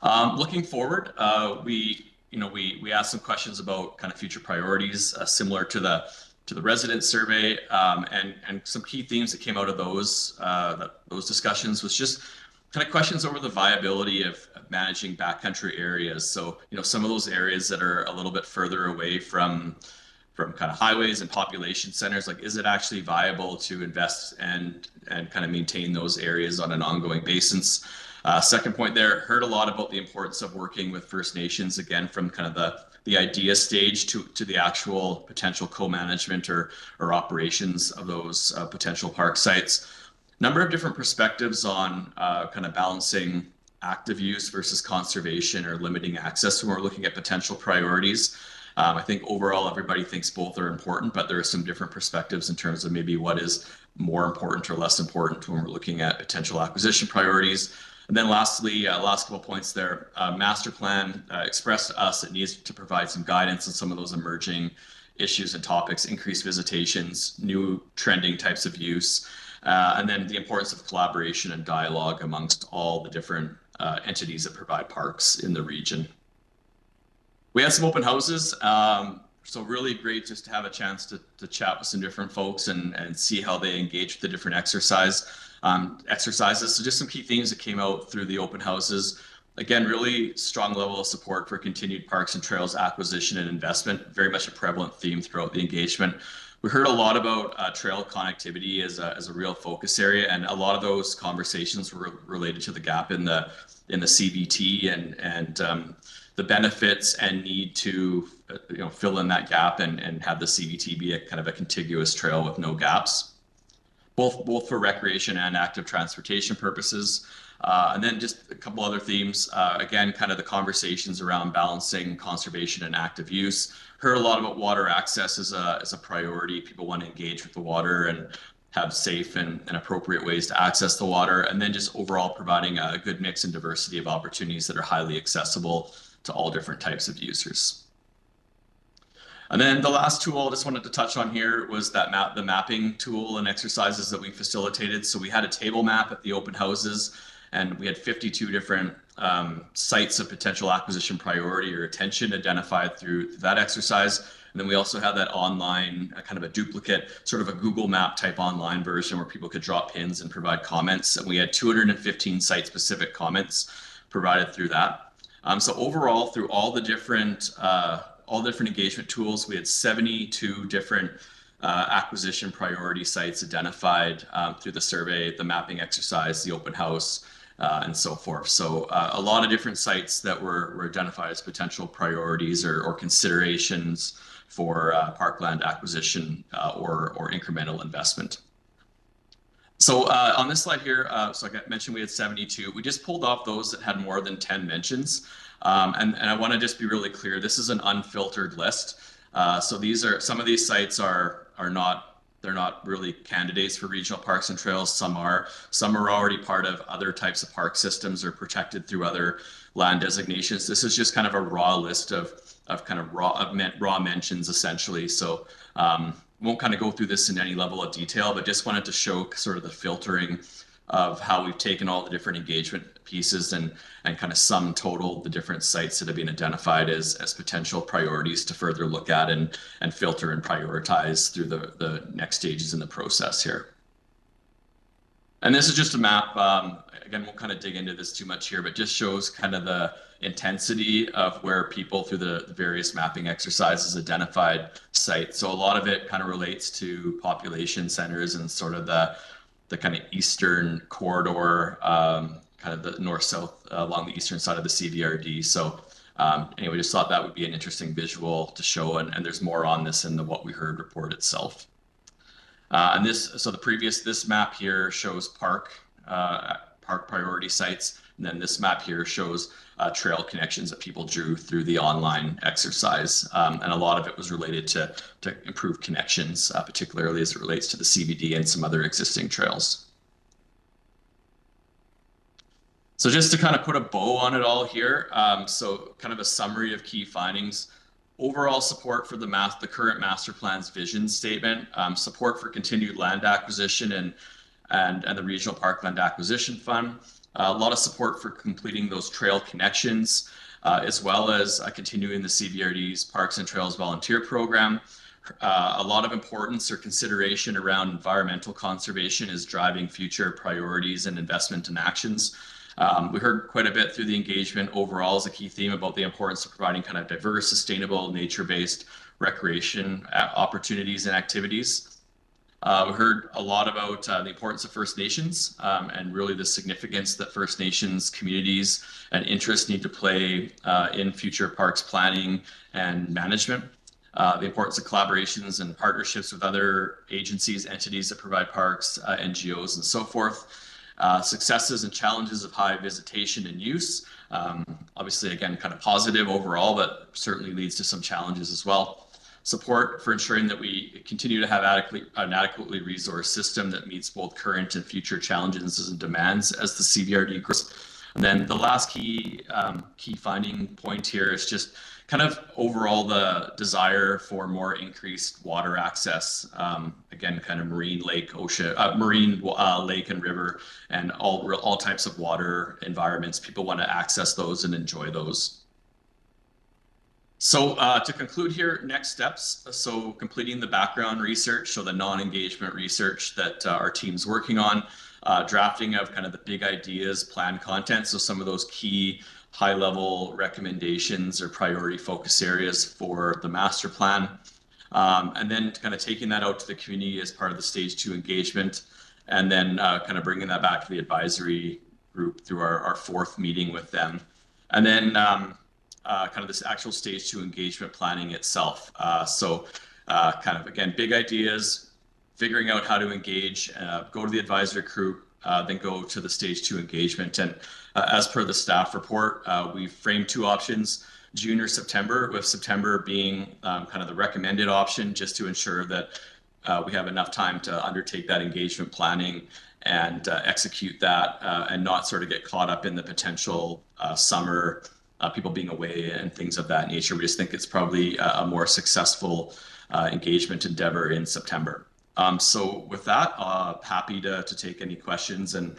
Looking forward, we asked some questions about kind of future priorities, similar to the resident survey, and some key themes that came out of those discussions was just kind of questions over the viability of managing backcountry areas. So some of those areas that are a little bit further away from kind of highways and population centers, like is it actually viable to invest and kind of maintain those areas on an ongoing basis? Second point there, heard a lot about the importance of working with First Nations, again, from kind of the idea stage to the actual potential co-management or operations of those potential park sites. Number of different perspectives on kind of balancing active use versus conservation or limiting access when we're looking at potential priorities. I think overall everybody thinks both are important, but there are some different perspectives in terms of maybe what is more important or less important when we're looking at potential acquisition priorities. And then lastly, last couple points there, master plan expressed to us it needs to provide some guidance on some of those emerging issues and topics, increased visitations, new trending types of use, and then the importance of collaboration and dialogue amongst all the different entities that provide parks in the region. We had some open houses, so really great just to have a chance to chat with some different folks and see how they engage with the different exercises. So just some key themes that came out through the open houses. Again, really strong level of support for continued parks and trails acquisition and investment, very much a prevalent theme throughout the engagement. We heard a lot about trail connectivity as a real focus area, and a lot of those conversations were related to the gap in the CVT and the benefits and need to fill in that gap and have the CVT be a kind of a contiguous trail with no gaps, both for recreation and active transportation purposes. And then just a couple other themes, again, kind of the conversations around balancing conservation and active use. Heard a lot about water access as a priority. People want to engage with the water have safe and appropriate ways to access the water, and then just overall providing a good mix and diversity of opportunities that are highly accessible to all different types of users. And then the last tool I just wanted to touch on here was that the mapping tool and exercises that we facilitated. So we had a table map at the open houses, and we had 52 different sites of potential acquisition priority or attention identified through that exercise. And then we also had that online, kind of a duplicate, sort of a Google Map type online version where people could drop pins and provide comments. And we had 215 site-specific comments provided through that. So overall, through all the different engagement tools, we had 72 different acquisition priority sites identified through the survey, the mapping exercise, the open house, and so forth. So a lot of different sites that were identified as potential priorities or considerations for parkland acquisition or incremental investment. So on this slide here, so like I mentioned, we had 72. We just pulled off those that had more than 10 mentions. And I want to just be really clear, this is an unfiltered list. So some of these sites they're not really candidates for regional parks and trails. Some are already part of other types of park systems or protected through other land designations. This is just kind of a raw list of raw mentions essentially. So won't kind of go through this in any level of detail, but just wanted to show sort of the filtering of how we've taken all the different engagement pieces and kind of sum total the different sites that have been identified as potential priorities to further look at and filter and prioritize through the next stages in the process here. And this is just a map. Again, won't kind of dig into this too much here, but just shows kind of the intensity of where people through the various mapping exercises identified sites. So a lot of it kind of relates to population centers and sort of the kind of eastern corridor, kind of the north-south along the eastern side of the CVRD. So anyway, just thought that would be an interesting visual to show, and there's more on this in the What We Heard report itself. And this map here shows park priority sites, and then this map here shows trail connections that people drew through the online exercise. And a lot of it was related to improve connections, particularly as it relates to the CBD and some other existing trails. So just to kind of put a bow on it all here, so kind of a summary of key findings. Overall support for the current master plan's vision statement, support for continued land acquisition and the Regional Parkland Acquisition Fund, a lot of support for completing those trail connections, as well as continuing the CVRD's Parks and Trails Volunteer Program. A lot of importance or consideration around environmental conservation is driving future priorities and investment and actions. We heard quite a bit through the engagement overall as a key theme about the importance of providing kind of diverse, sustainable, nature-based recreation opportunities and activities. We heard a lot about the importance of First Nations and really the significance that First Nations communities and interests need to play in future parks planning and management. The importance of collaborations and partnerships with other agencies, entities that provide parks, NGOs, and so forth. Successes and challenges of high visitation and use. Obviously, again, kind of positive overall, but certainly leads to some challenges as well. Support for ensuring that we continue to have an adequately resourced system that meets both current and future challenges and demands as the CVRD grows. And then the last key finding point here is just kind of overall the desire for more increased water access. Again, kind of marine, lake, ocean, lake and river, and all types of water environments. People want to access those and enjoy those. So to conclude here, next steps. So completing the background research, so the non-engagement research that our team's working on, drafting of kind of the big ideas, plan content. So some of those key high-level recommendations or priority focus areas for the master plan. And then kind of taking that out to the community as part of the stage 2 engagement, and then kind of bringing that back to the advisory group through our 4th meeting with them. And then kind of this actual stage 2 engagement planning itself. So kind of, again, big ideas, figuring out how to engage, go to the advisory group, then go to the stage 2 engagement. And as per the staff report, we framed 2 options, June or September, with September being kind of the recommended option, just to ensure that we have enough time to undertake that engagement planning and execute that and not sort of get caught up in the potential summer people being away and things of that nature. We just think it's probably a more successful engagement endeavor in September. So with that, happy to take any questions, and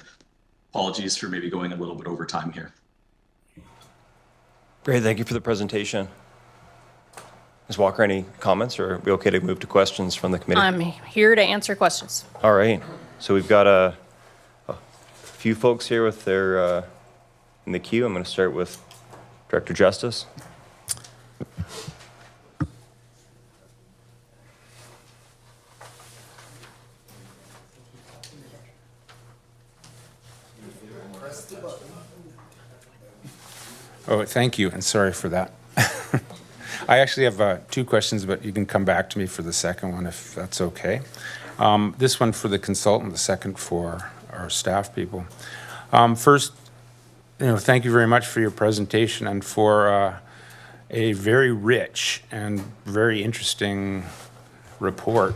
apologies for maybe going a little bit over time here. Great, thank you for the presentation. Ms. Walker, any comments, or are we okay to move to questions from the committee? I'm here to answer questions. All right, so we've got a few folks here with their, in the queue. I'm going to start with Director Justice. Oh, thank you, and sorry for that. I actually have 2 questions, but you can come back to me for the second one if that's okay. This one for the consultant, the second for our staff people. First, thank you very much for your presentation and for a very rich and very interesting report.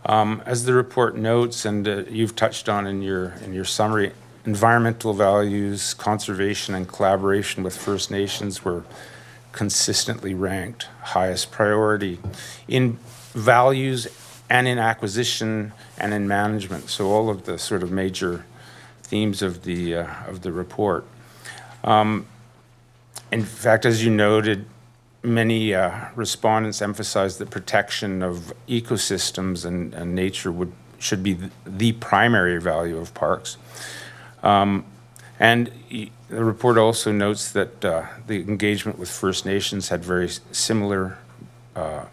As the report notes, and you've touched on in your summary, environmental values, conservation, and collaboration with First Nations were consistently ranked highest priority in values and in acquisition and in management. So all of the sort of major themes of the report. In fact, as you noted, many respondents emphasized that protection of ecosystems and nature should be the primary value of parks. And the report also notes that the engagement with First Nations had very similar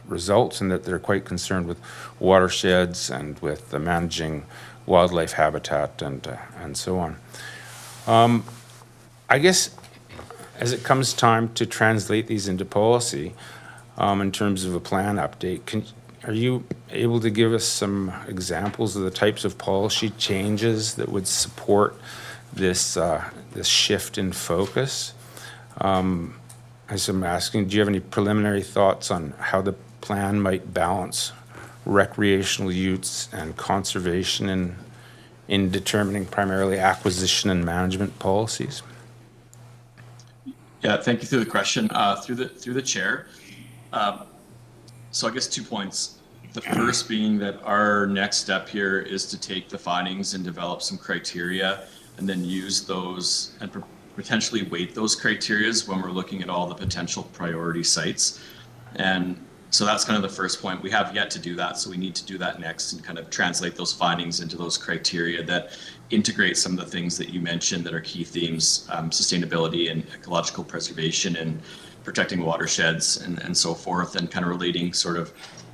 results, and that they're quite concerned with watersheds and with managing wildlife habitat and so on. I guess as it comes time to translate these into policy, in terms of a plan update, are you able to give us some examples of the types of policy changes that would support this shift in focus? As I'm asking, do you have any preliminary thoughts on how the plan might balance recreational use and conservation in determining primarily acquisition and management policies? Yeah, thank you for the question. Through the chair. So I guess 2 points. The first being that our next step here is to take the findings and develop some criteria, and then use those and potentially weight those criterias when we're looking at all the potential priority sites. And so that's kind of the first point. We have yet to do that, so we need to do that next and kind of translate those findings into those criteria that integrate some of the things that you mentioned that are key themes, sustainability and ecological preservation and protecting watersheds and so forth, and kind of relating sort of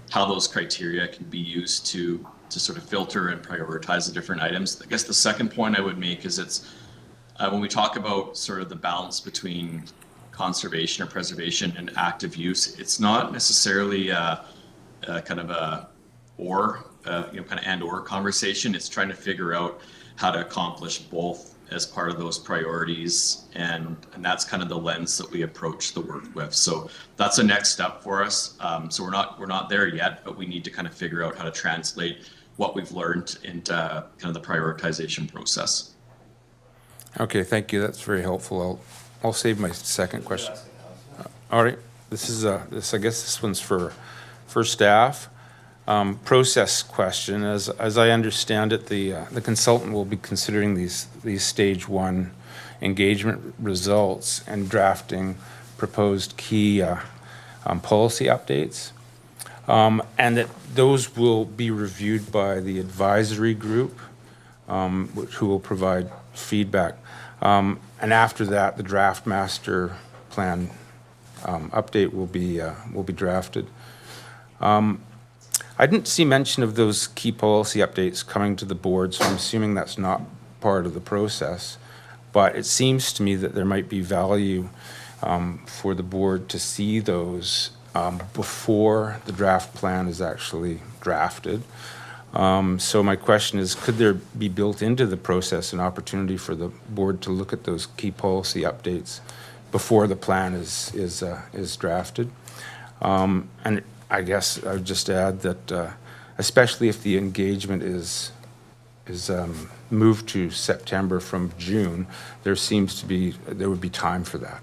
how those criteria can be used to sort of filter and prioritize the different items. I guess the second point I would make is it's when we talk about sort of the balance between conservation or preservation and active use, it's not necessarily kind of a or kind of and or conversation. It's trying to figure out how to accomplish both as part of those priorities, and that's kind of the lens that we approach the work with. So that's a next step for us. So we're not there yet, but we need to kind of figure out how to translate what we've learned into kind of the prioritization process. Okay, thank you. That's very helpful. I'll save my second question. All right, this is I guess this one's for staff. Process question. As I understand it, the consultant will be considering these stage 1 engagement results and drafting proposed key policy updates, and that those will be reviewed by the advisory group, who will provide feedback. And after that, the draft master plan update will be drafted. I didn't see mention of those key policy updates coming to the board, so I'm assuming that's not part of the process. But it seems to me that there might be value for the board to see those before the draft plan is actually drafted. So my question is, could there be built into the process an opportunity for the board to look at those key policy updates before the plan is drafted? And I guess I would just add that especially if the engagement is moved to September from June, there would be time for that.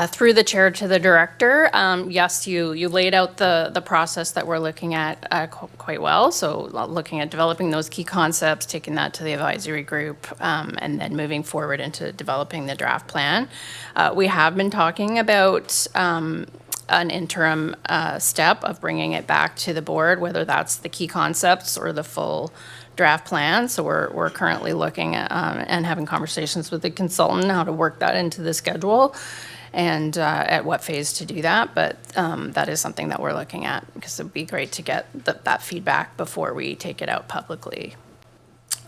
Through the chair to the director, yes, you laid out the process that we're looking at quite well. So looking at developing those key concepts, taking that to the advisory group, and then moving forward into developing the draft plan. We have been talking about an interim step of bringing it back to the board, whether that's the key concepts or the full draft plan. So we're currently looking at and having conversations with the consultant how to work that into the schedule and at what phase to do that. But that is something that we're looking at because it would be great to get that feedback before we take it out publicly.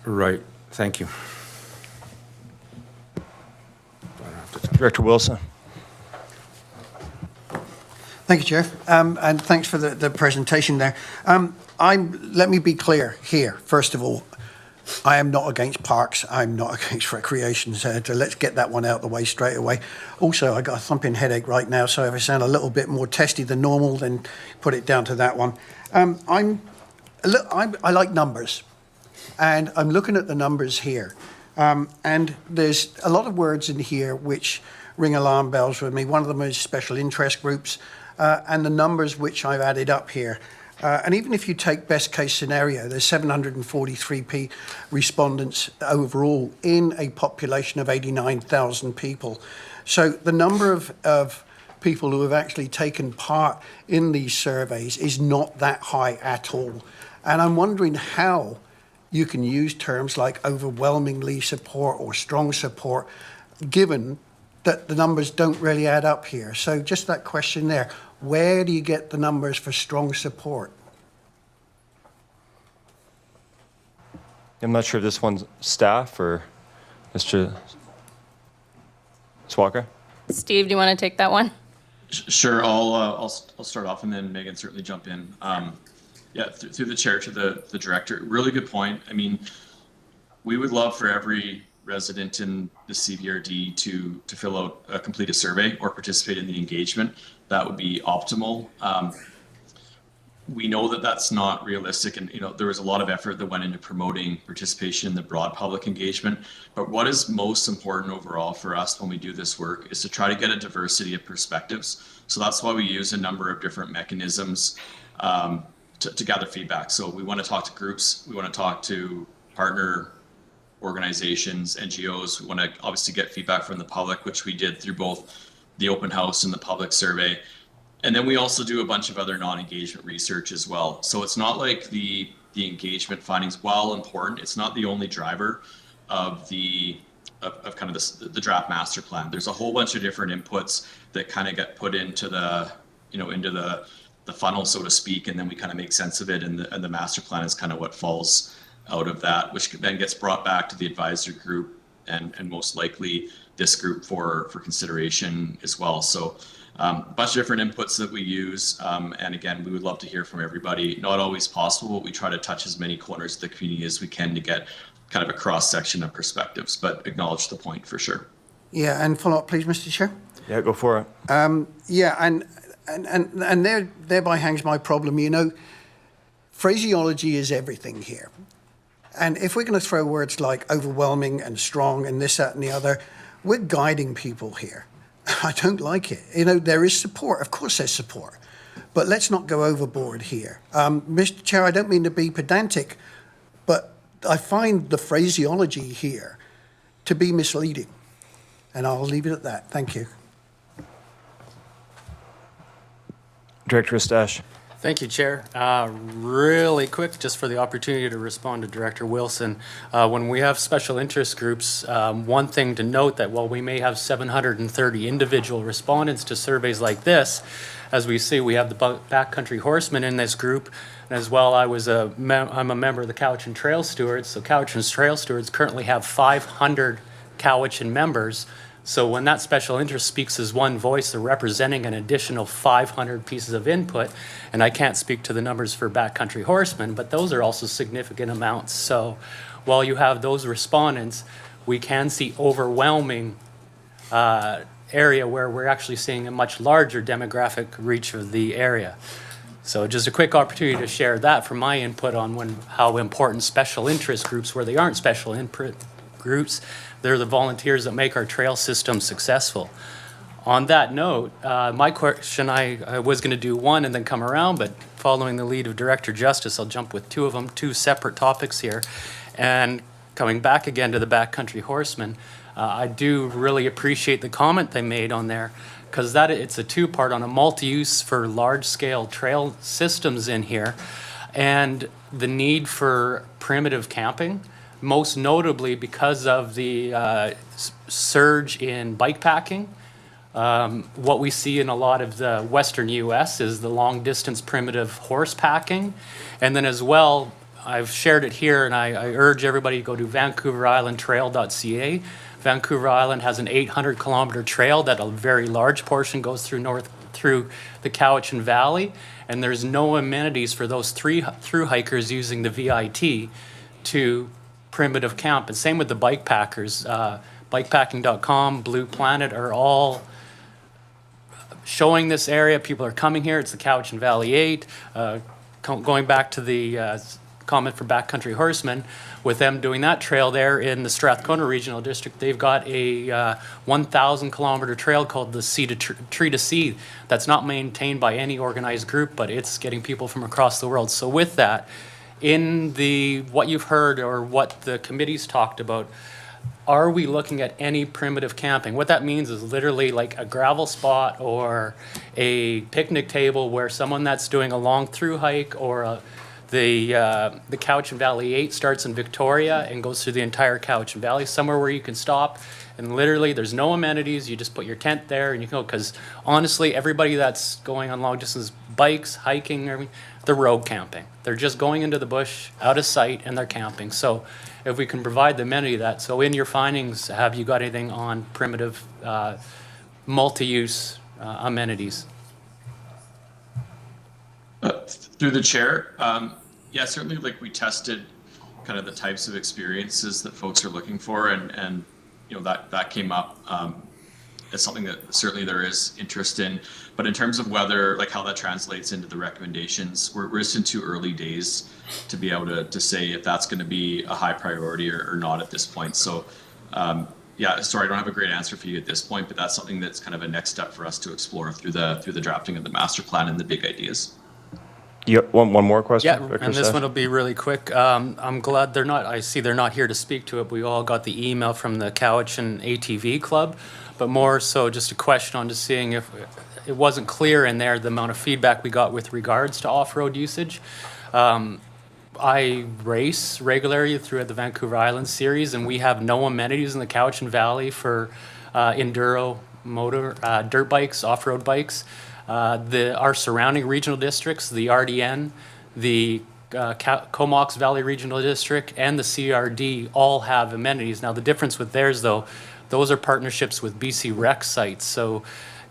Right. Thank you. Director Wilson. Thank you, Chair, and thanks for the presentation there. Let me be clear here, first of all. I am not against parks. I'm not against recreation centre. Let's get that one out of the way straight away. Also, I got a thumping headache right now, so if I sound a little bit more testy than normal, then put it down to that one. I like numbers, and I'm looking at the numbers here, and there's a lot of words in here which ring alarm bells with me. One of them is special interest groups, and the numbers which I've added up here. And even if you take best case scenario, there's 743 respondents overall in a population of 89,000 people. So the number of people who have actually taken part in these surveys is not that high at all. And I'm wondering how you can use terms like overwhelmingly support or strong support, given that the numbers don't really add up here. So just that question there. Where do you get the numbers for strong support? I'm not sure if this one's staff or Mr. Swalker. Steve, do you want to take that one? Sure, I'll start off and then Megan certainly jump in. Yeah, through the chair to the director, really good point. I mean, we would love for every resident in the CVRD to fill out, complete a survey or participate in the engagement. That would be optimal. We know that that's not realistic, and there was a lot of effort that went into promoting participation in the broad public engagement. But what is most important overall for us when we do this work is to try to get a diversity of perspectives. So that's why we use a number of different mechanisms to gather feedback. So we want to talk to groups, we want to talk to partner organizations, NGOs. We want to obviously get feedback from the public, which we did through both the open house and the public survey. And then we also do a bunch of other non-engagement research as well. So it's not like the engagement findings, while important, it's not the only driver of the draft master plan. There's a whole bunch of different inputs that kind of get put into the the funnel, so to speak, and then we kind of make sense of it, and the master plan is kind of what falls out of that, which then gets brought back to the advisory group and most likely this group for consideration as well. So a bunch of different inputs that we use, and again, we would love to hear from everybody. Not always possible, but we try to touch as many corners of the community as we can to get kind of a cross section of perspectives, but acknowledge the point for sure. Yeah, and follow up, please, Mr. Chair. Yeah, go for it. Yeah, and thereby hangs my problem. Phraseology is everything here. And if we're going to throw words like overwhelming and strong and this, that, and the other, we're guiding people here. I don't like it. There is support. Of course there's support. But let's not go overboard here. Mr. Chair, I don't mean to be pedantic, but I find the phraseology here to be misleading. And I'll leave it at that. Thank you. Director Estache. Thank you, Chair. Really quick, just for the opportunity to respond to Director Wilson. When we have special interest groups, one thing to note that while we may have 730 individual respondents to surveys like this, as we see, we have the Backcountry Horsemen in this group. And as well, I'm a member of the Cowichan Trail Stewards. So Cowichan Trail Stewards currently have 500 Cowichan members. So when that special interest speaks as one voice, they're representing an additional 500 pieces of input. And I can't speak to the numbers for Backcountry Horsemen, but those are also significant amounts. So while you have those respondents, we can see overwhelming area where we're actually seeing a much larger demographic reach of the area. So just a quick opportunity to share that from my input on how important special interest groups, where they aren't special interest groups, they're the volunteers that make our trail system successful. On that note, my question, I was going to do one and then come around, but following the lead of Director Justice, I'll jump with two of them, two separate topics here. And coming back again to the Backcountry Horsemen, I do really appreciate the comment they made on there, because it's a two-part on a multi-use for large-scale trail systems in here, and the need for primitive camping, most notably because of the surge in bike packing. What we see in a lot of the western U.S. is the long-distance primitive horse packing. And then as well, I've shared it here, and I urge everybody to go to VancouverIslandTrail.ca. Vancouver Island has an 800-kilometer trail that a very large portion goes through the Cowichan Valley, and there's no amenities for those through hikers using the VIT to primitive camp. And same with the bike packers. Bikepacking.com, Blue Planet are all showing this area. People are coming here. It's the Cowichan Valley 8. Going back to the comment for Backcountry Horsemen, with them doing that trail there in the Strathcona Regional District, they've got a 1,000-kilometer trail called the Tree to Sea that's not maintained by any organized group, but it's getting people from across the world. So with that, in what you've heard or what the committee's talked about, are we looking at any primitive camping? What that means is literally like a gravel spot or a picnic table where someone that's doing a long through hike, or the Cowichan Valley 8 starts in Victoria and goes through the entire Cowichan Valley, somewhere where you can stop and literally there's no amenities. You just put your tent there and you go, because honestly, everybody that's going on long distance bikes, hiking, they're road camping. They're just going into the bush, out of sight, and they're camping. So if we can provide the amenity of that. So in your findings, have you got anything on primitive multi-use amenities? Through the chair, yeah, certainly, like, we tested kind of the types of experiences that folks are looking for, and you know, that came up as something that certainly there is interest in. But in terms of whether, like, how that translates into the recommendations, we're just in too early days to be able to say if that's going to be a high priority or not at this point. So yeah, sorry, I don't have a great answer for you at this point, but that's something that's kind of a next step for us to explore through the drafting of the master plan and the big ideas. One more question? Yeah, Director and this Staff? one will be really quick. I'm glad I see they're not here to speak to it. We all got the email from the Cowichan ATV Club, but more so just a question on just seeing if it wasn't clear in there the amount of feedback we got with regards to off-road usage. I race regularly throughout the Vancouver Island series, and we have no amenities in the Cowichan Valley for enduro motor dirt bikes, off-road bikes. Our surrounding regional districts, the RDN, the Comox Valley Regional District, and the CRD all have amenities. Now, the difference with theirs, though, those are partnerships with BC Rec sites. So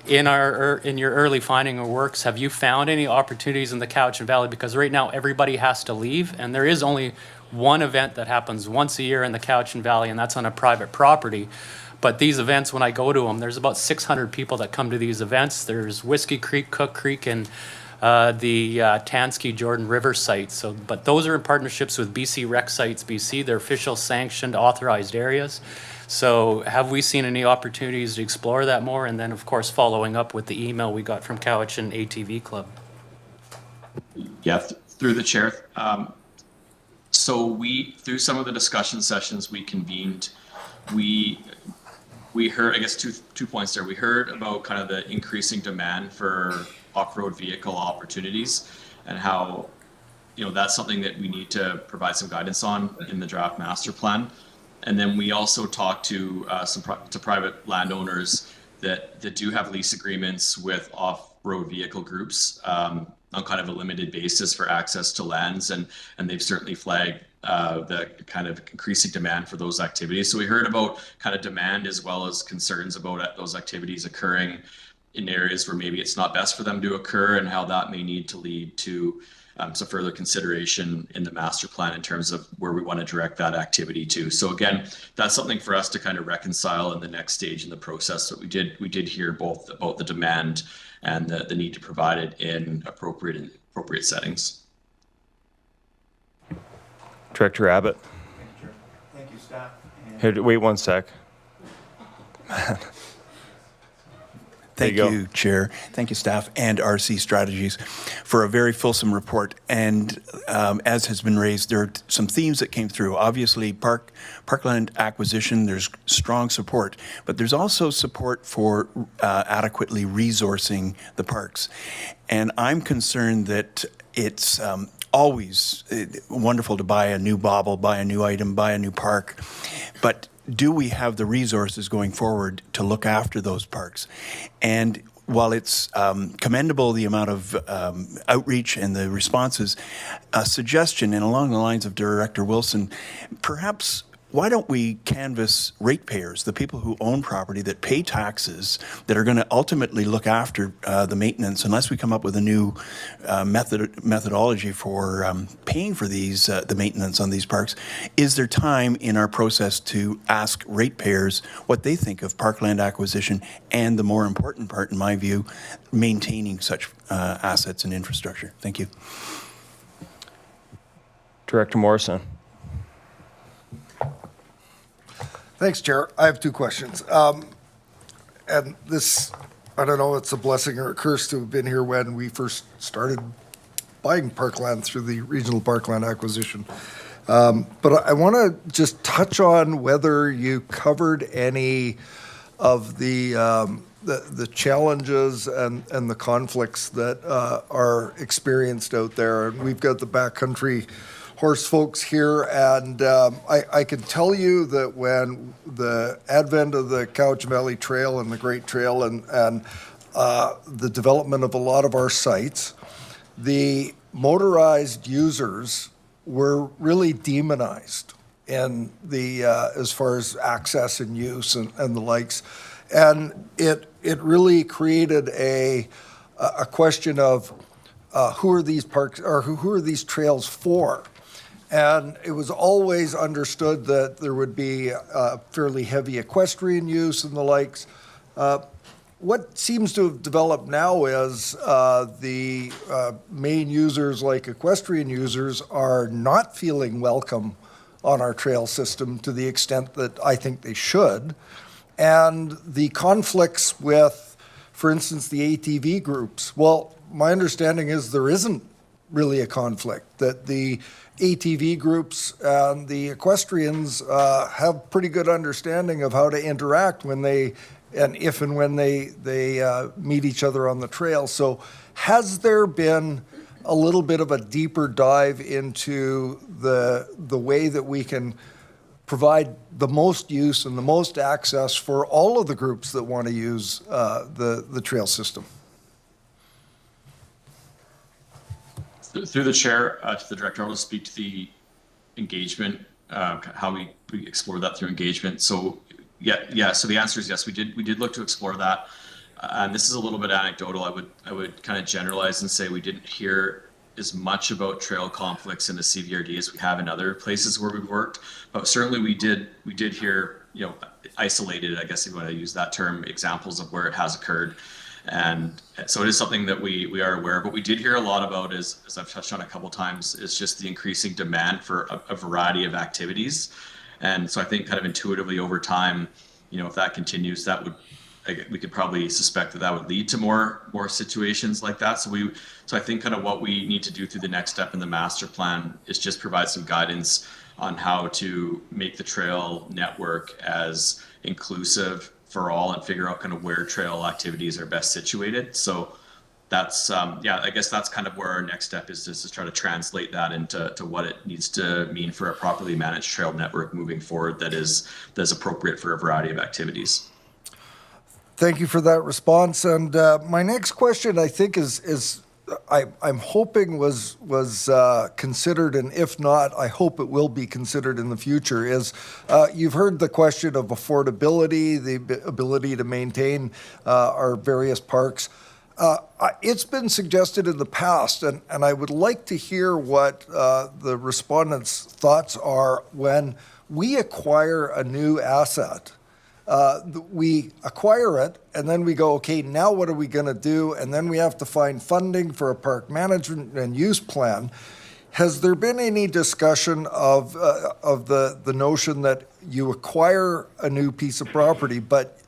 in your early finding of works, have you found any opportunities in the Cowichan Valley? Because right now everybody has to leave, and there is only one event that happens once a year in the Cowichan Valley, and that's on a private property. But these events, when I go to them, there's about 600 people that come to these events. There's Whiskey Creek, Cook Creek, and the Tansky Jordan River sites. So, but those are in partnerships with BC Rec Sites BC. They're official sanctioned, authorized areas. So have we seen any opportunities to explore that more? And then, of course, following up with the email we got from Cowichan ATV Club. Yeah, through the chair. So through some of the discussion sessions we convened, we heard, I guess, two points there. We heard about kind of the increasing demand for off-road vehicle opportunities, and how, you know, that's something that we need to provide some guidance on in the draft master plan. And then we also talked to to private landowners that do have lease agreements with off-road vehicle groups on kind of a limited basis for access to lands, and they've certainly flagged the kind of increasing demand for those activities. So we heard about kind of demand as well as concerns about those activities occurring in areas where maybe it's not best for them to occur, and how that may need to lead to some further consideration in the master plan in terms of where we want to direct that activity to. So again, that's something for us to kind of reconcile in the next stage in the process. So we did hear both about the demand and the need to provide it in appropriate appropriate settings. Director Abbott? Thank you, staff. Here, wait one sec. Thank you go. you, Chair. Thank you, staff and RC Strategies for a very fulsome report. And as has been raised, there are some themes that came through. Obviously, parkland acquisition, there's strong support, but there's also support for adequately resourcing the parks. And I'm concerned that it's always wonderful to buy a new bauble, buy a new item, buy a new park, but do we have the resources going forward to look after those parks? And while it's commendable, the amount of outreach and the responses, a suggestion, and along the lines of Director Wilson, perhaps why don't we canvass ratepayers, the people who own property that pay taxes that are going to ultimately look after the maintenance, unless we come up with a new methodology for paying for these the maintenance on these parks. Is there time in our process to ask ratepayers what they think of parkland acquisition and the more important part, in my view, maintaining such assets and infrastructure? Thank you. Director Morrison? Thanks, Chair. I have two questions. And this, I don't know, it's a blessing or a curse to have been here when we first started buying parkland through the regional parkland acquisition. But I want to just touch on whether you covered any of the challenges and the conflicts that are experienced out there. And we've got the backcountry horse folks here, and I can tell you that when the advent of the Cowichan Valley Trail and the Great Trail and the development of a lot of our sites, the motorized users were really demonized in the as far as access and use and the likes, and it really created a question of who are these parks or who are these trails for? And it was always understood that there would be fairly heavy equestrian use and the likes. What seems to have developed now is the main users, like equestrian users, are not feeling welcome on our trail system to the extent that I think they should. And the conflicts with, for instance, the ATV groups, well, my understanding is there isn't really a conflict, that the ATV groups and the equestrians have pretty good understanding of how to interact when they, and if and when they meet each other on the trail. So has there been a little bit of a deeper dive into the way that we can provide the most use and the most access for all of the groups that want to use the trail system? Through the chair to the director, I will speak to the engagement, how we explore that through engagement. So yeah. So the answer is yes. We did look to explore that, and this is a little bit anecdotal. I would kind of generalize and say we didn't hear as much about trail conflicts in the CVRD as we have in other places where we've worked, but certainly we did hear, isolated, I guess if you want to use that term, examples of where it has occurred. And so it is something that we are aware of. What we did hear a lot about is, as I've touched on a couple of times, is just the increasing demand for a variety of activities. And so I think kind of intuitively over time, if that continues, we could probably suspect that would lead to more situations like that. So I think kind of what we need to do through the next step in the master plan is just provide some guidance on how to make the trail network as inclusive for all and figure out kind of where trail activities are best situated. So that's, I guess that's kind of where our next step is, just to try to translate that into what it needs to mean for a properly managed trail network moving forward that is appropriate for a variety of activities. Thank you for that response. And my next question, I think, I'm hoping was considered, and if not, I hope it will be considered in the future, is you've heard the question of affordability, the ability to maintain our various parks. It's been suggested in the past, and I would like to hear what the respondents' thoughts are when we acquire a new asset. we acquire it, and then we go, okay, now what are we going to do? And then we have to find funding for a park management and use plan. Has there been any discussion of the notion that you acquire a new piece of property, but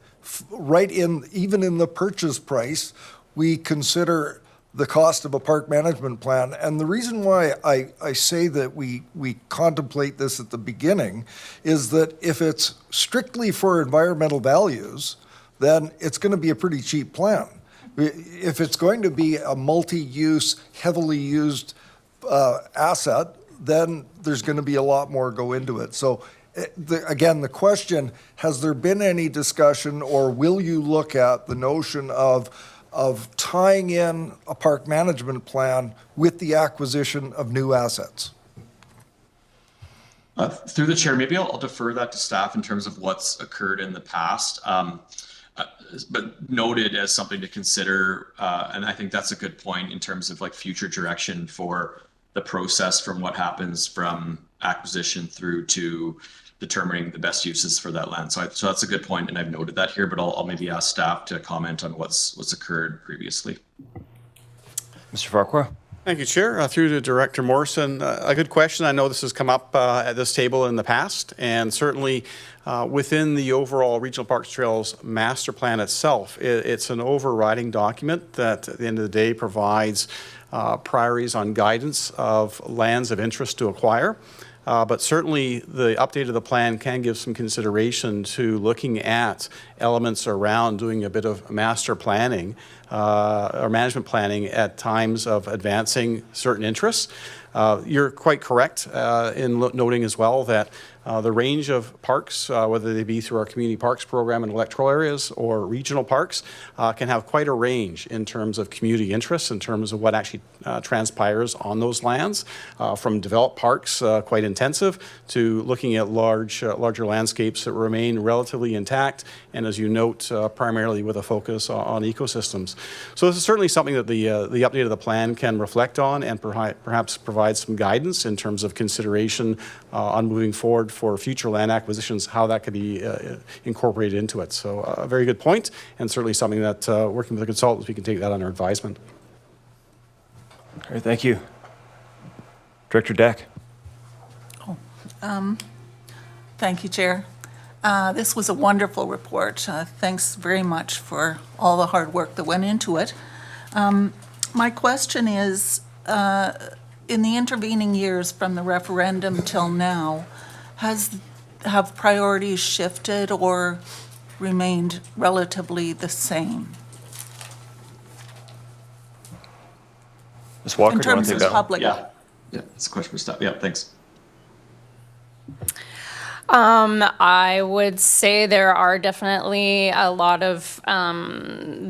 even in the purchase price, we consider the cost of a park management plan? And the reason why I say that we contemplate this at the beginning is that if it's strictly for environmental values, then it's going to be a pretty cheap plan. If it's going to be a multi-use, heavily used asset, then there's going to be a lot more go into it. So again, the question, has there been any discussion, or will you look at the notion of tying in a park management plan with the acquisition of new assets? Through the chair, maybe I'll defer that to staff in terms of what's occurred in the past, but noted as something to consider. And I think that's a good point in terms of like future direction for the process from what happens from acquisition through to determining the best uses for that land. So that's a good point, and I've noted that here, but I'll maybe ask staff to comment on what's occurred previously. Mr. Farquhar? Thank you, Chair. Through to Director Morrison, a good question. I know this has come up at this table in the past, and certainly within the overall Regional Parks Trails master plan itself, it's an overriding document that at the end of the day provides priorities on guidance of lands of interest to acquire. But certainly the update of the plan can give some consideration to looking at elements around doing a bit of master planning or management planning at times of advancing certain interests. You're quite correct in noting as well that the range of parks, whether they be through our community parks program in electoral areas or regional parks, can have quite a range in terms of community interests, in terms of what actually transpires on those lands, from developed parks, quite intensive, to looking at larger landscapes that remain relatively intact, and as you note, primarily with a focus on ecosystems. So this is certainly something that the update of the plan can reflect on and perhaps provide some guidance in terms of consideration on moving forward for future land acquisitions, how that could be incorporated into it. So a very good point, and certainly something that working with the consultants, we can take that under advisement. All right, thank you. Director Deck? Thank you, Chair. This was a wonderful report. Thanks very much for all the hard work that went into it. My question is, in the intervening years from the referendum till now, have priorities shifted or remained relatively the same? Ms. Walker, In do you want terms to take of that one? public. Yeah, it's a question for staff. Yeah, thanks. I would say there are definitely a lot of,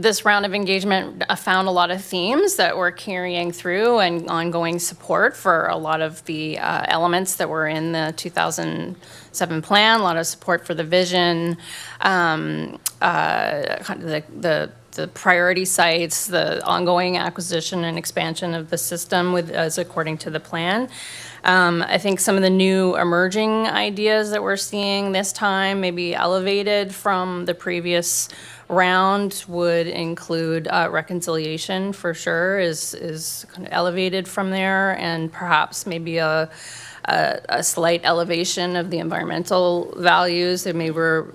this round of engagement found a lot of themes that we're carrying through and ongoing support for a lot of the elements that were in the 2007 plan, a lot of support for the vision, the priority sites, the ongoing acquisition and expansion of the system as according to the plan. I think some of the new emerging ideas that we're seeing this time, maybe elevated from the previous round, would include reconciliation for sure, is kind of elevated from there, and perhaps maybe a slight elevation of the environmental values. And maybe we're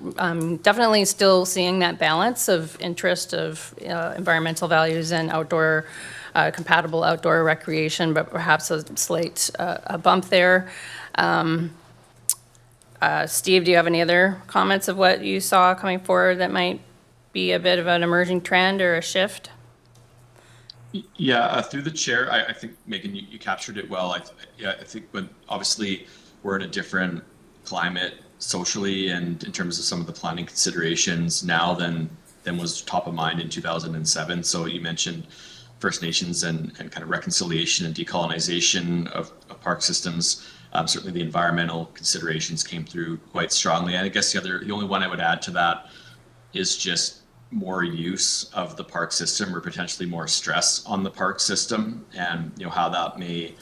definitely still seeing that balance of interest of environmental values and outdoor compatible outdoor recreation, but perhaps a slight a bump there. Steve, do you have any other comments of what you saw coming forward that might be a bit of an emerging trend or a shift? Yeah, through the chair, I think, Megan, you captured it well. I think when obviously we're in a different climate socially and in terms of some of the planning considerations now than was top of mind in 2007. So you mentioned First Nations and kind of reconciliation and decolonization of park systems. Certainly the environmental considerations came through quite strongly. And I guess the only one I would add to that is just more use of the park system, or potentially more stress on the park system, and how that may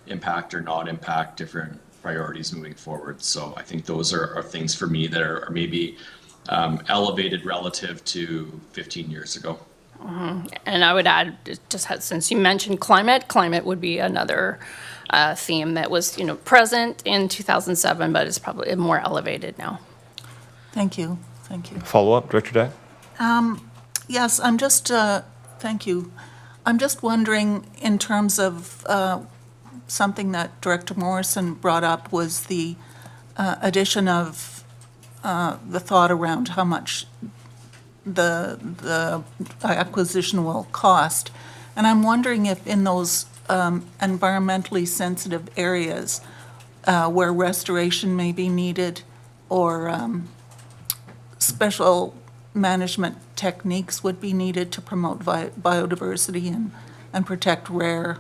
impact or not impact different priorities moving forward. So I think those are things for me that are maybe elevated relative to 15 years ago. And I would add, since you mentioned climate would be another theme that was, present in 2007, but is probably more elevated now. Thank you, thank you. Follow-up, Director Dye? Yes, I'm just, thank you. I'm just wondering, in terms of something that Director Morrison brought up, was the addition of the thought around how much the acquisition will cost. And I'm wondering if in those environmentally sensitive areas where restoration may be needed, or special management techniques would be needed to promote biodiversity and protect rare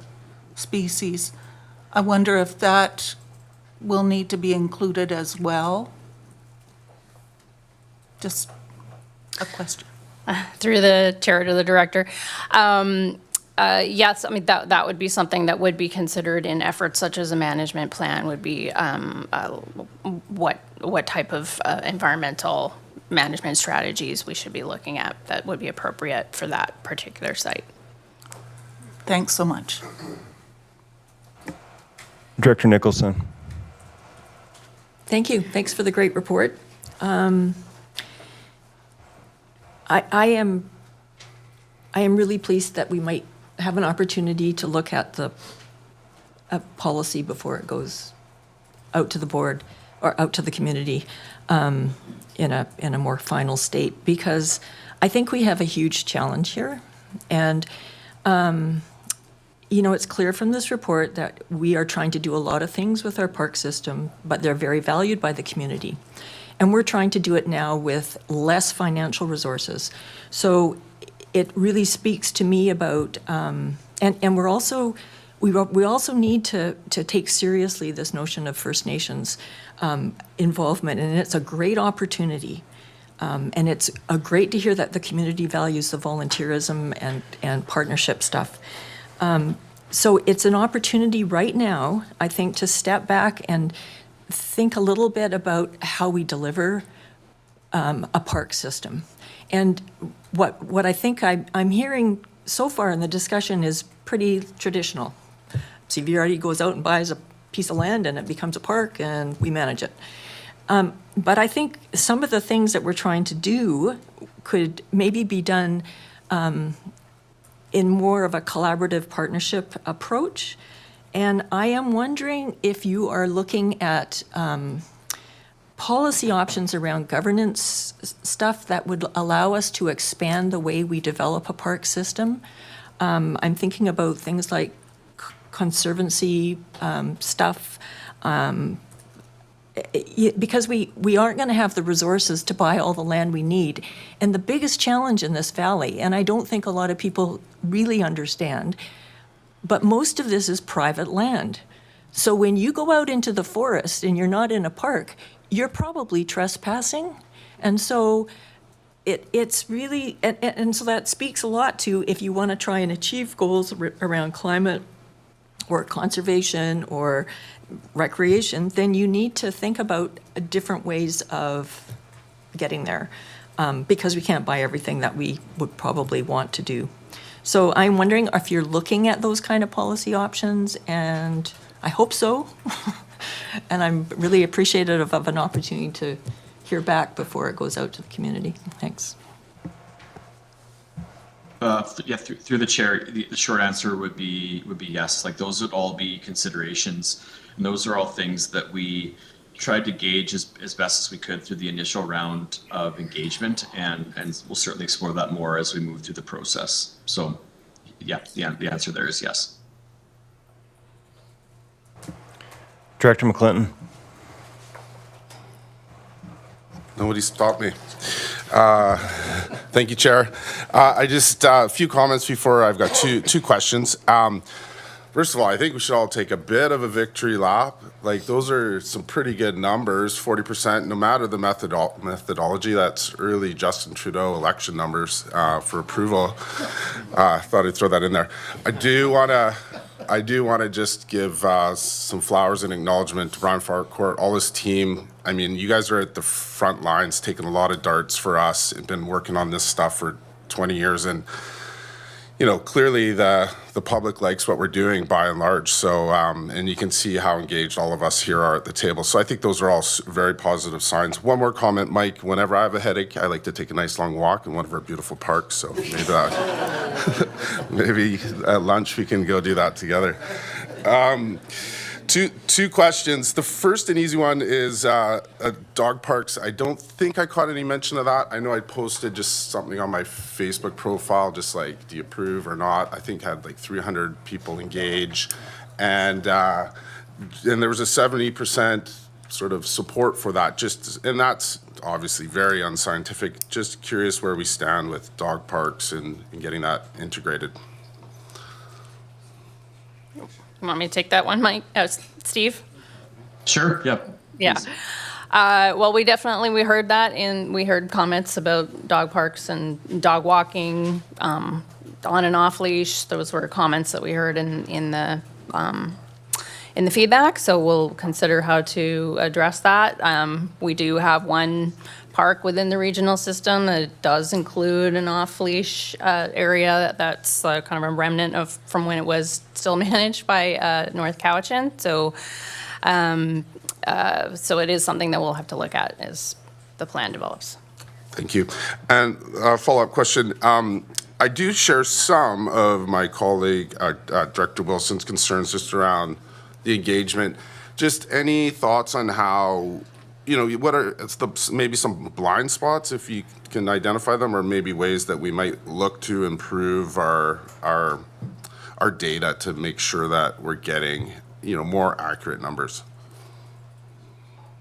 species. I wonder if that will need to be included as well. Just a question. Through the chair to the director. Yes, I mean, that would be something that would be considered in efforts such as a management plan, would be what type of environmental management strategies we should be looking at that would be appropriate for that particular site. Thanks so much. Director Nicholson. Thank you. Thanks for the great report. I am really pleased that we might have an opportunity to look at the policy before it goes out to the board or out to the community in a more final state, because I think we have a huge challenge here. And it's clear from this report that we are trying to do a lot of things with our park system, but they're very valued by the community. And we're trying to do it now with less financial resources. So it really speaks to me about, and we also need to take seriously this notion of First Nations involvement, and it's a great opportunity. And it's great to hear that the community values the volunteerism and partnership stuff. So it's an opportunity right now, I think, to step back and think a little bit about how we deliver a park system. And what I think I'm hearing so far in the discussion is pretty traditional. CVRD goes out and buys a piece of land and it becomes a park and we manage it. But I think some of the things that we're trying to do could maybe be done in more of a collaborative partnership approach. And I am wondering if you are looking at policy options around governance stuff that would allow us to expand the way we develop a park system. I'm thinking about things like conservancy stuff, because we aren't going to have the resources to buy all the land we need. And the biggest challenge in this valley, and I don't think a lot of people really understand, but most of this is private land. So when you go out into the forest and you're not in a park, you're probably trespassing. And so it's really, and so that speaks a lot to, if you want to try and achieve goals around climate or conservation or recreation, then you need to think about different ways of getting there, because we can't buy everything that we would probably want to do. So I'm wondering if you're looking at those kind of policy options, and I hope so. And I'm really appreciative of an opportunity to hear back before it goes out to the community. Thanks. Through the chair, the short answer would be yes. Like, those would all be considerations, and those are all things that we tried to gauge as best as we could through the initial round of engagement, and we'll certainly explore that more as we move through the process. So, yeah, the answer there is yes. Director McClinton. Nobody stopped me. Thank you, Chair. I just, a few comments before. I've got two questions. First of all, I think we should all take a bit of a victory lap. Like, those are some pretty good numbers, 40%, no matter the methodology. That's early Justin Trudeau election numbers for approval. Thought I'd throw that in there. I do want I do want to just give some flowers and acknowledgement to Brian Farquhar, all his team. I mean, you guys are at the front lines, taking a lot of darts for us and been working on this stuff for 20 years. And, you know, clearly the public likes what we're doing by and large. So, and you can see how engaged all of us here are at the table. So I think those are all very positive signs. One more comment, Mike, whenever I have a headache, I like to take a nice long walk in one of our beautiful parks. So maybe, maybe at lunch we can go do that together. Two questions. The first and easy one is dog parks. I don't think I caught any mention of that. I know I posted just something on my Facebook profile, just like, do you approve or not? I think I had like 300 people engage. And there was a 70% sort of support for that. And that's obviously very unscientific. Just curious where we stand with dog parks and getting that integrated. You want me to take that one, Mike? Steve? Sure, yep. Yeah. Well, we heard that, and we heard comments about dog parks and dog walking on and off leash. Those were comments that we heard in the feedback, so we'll consider how to address that. We do have one park within the regional system that does include an off-leash area that's kind of a remnant of from when it was still managed by North Cowichan. So it is something that we'll have to look at as the plan develops. Thank you. And a follow-up question. I do share some of my colleague, Director Wilson's concerns just around the engagement. Just any thoughts on how, you know, what are maybe some blind spots, if you can identify them, or maybe ways that we might look to improve our data to make sure that we're getting, you know, more accurate numbers?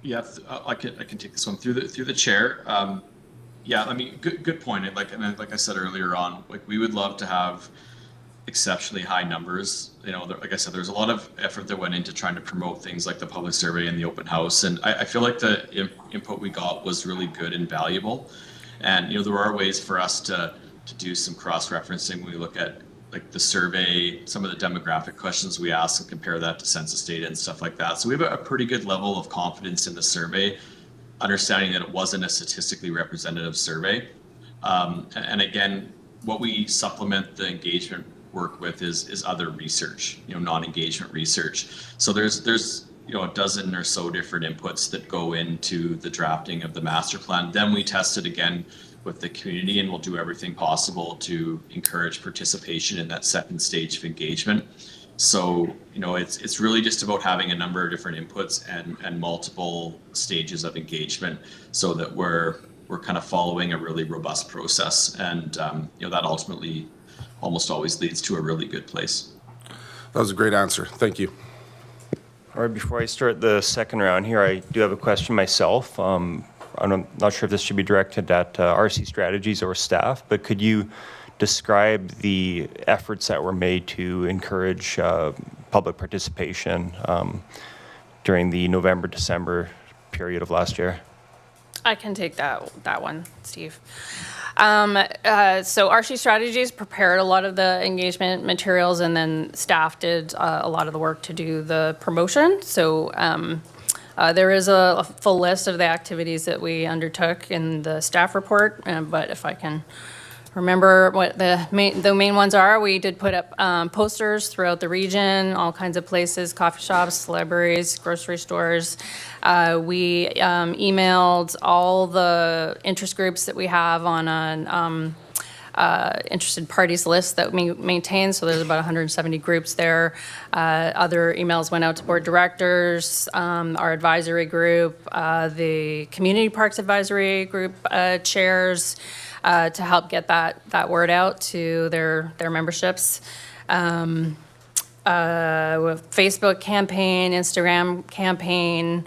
Yeah, I can take this one through the chair. Yeah, I mean, good point. Like I said earlier on, like we would love to have exceptionally high numbers. You know, like I said, there's a lot of effort that went into trying to promote things like the public survey and the open house. And I feel like the input we got was really good and valuable. And, you know, there are ways for us to do some cross-referencing when we look at like the survey, some of the demographic questions we ask and compare that to census data and stuff like that. So we have a pretty good level of confidence in the survey, understanding that it wasn't a statistically representative survey. And again, what we supplement the engagement work with is other research, you know, non-engagement research. So there's you know, a dozen or so different inputs that go into the drafting of the master plan. Then we test it again with the community, and we'll do everything possible to encourage participation in that second stage of engagement. So, you know, it's really just about having a number of different inputs and multiple stages of engagement so that we're kind of following a really robust process. And, you know, that ultimately almost always leads to a really good place. That was a great answer. Thank you. All right, before I start the second round here, I do have a question myself. I'm not sure if this should be directed at RC Strategies or staff, but could you describe the efforts that were made to encourage public participation during the November-December period of last year? I can take that one, Steve. So RC Strategies prepared a lot of the engagement materials, and then staff did a lot of the work to do the promotion. So there is a full list of the activities that we undertook in the staff report, but if I can remember what the main ones are, we did put up posters throughout the region, all kinds of places, coffee shops, libraries, grocery stores. We emailed all the interest groups that we have on an interested parties list that we maintain, so there's about 170 groups there. Other emails went out to board directors, our advisory group, the Community Parks Advisory Group chairs, to help get that word out to their memberships. With Facebook campaign, Instagram campaign,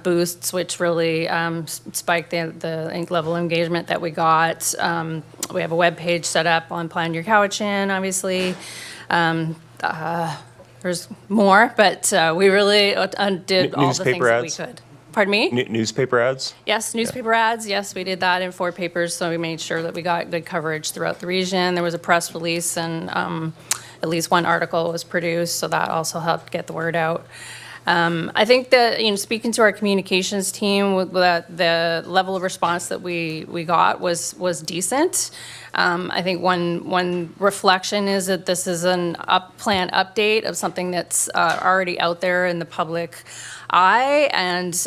boosts, which really spiked the level of engagement that we got. We have a web page set up on Plan Your Cowichan, obviously. There's more, but we really did all the things that we could. Pardon me? Newspaper ads? Yes, newspaper ads. Yes, we did that in 4 papers, so we made sure that we got good coverage throughout the region. There was a press release in at least one article was produced, so that also helped get the word out. I think that, speaking to our communications team, the level of response that we got was decent. I think one reflection is that this is an plan update of something that's already out there in the public eye, and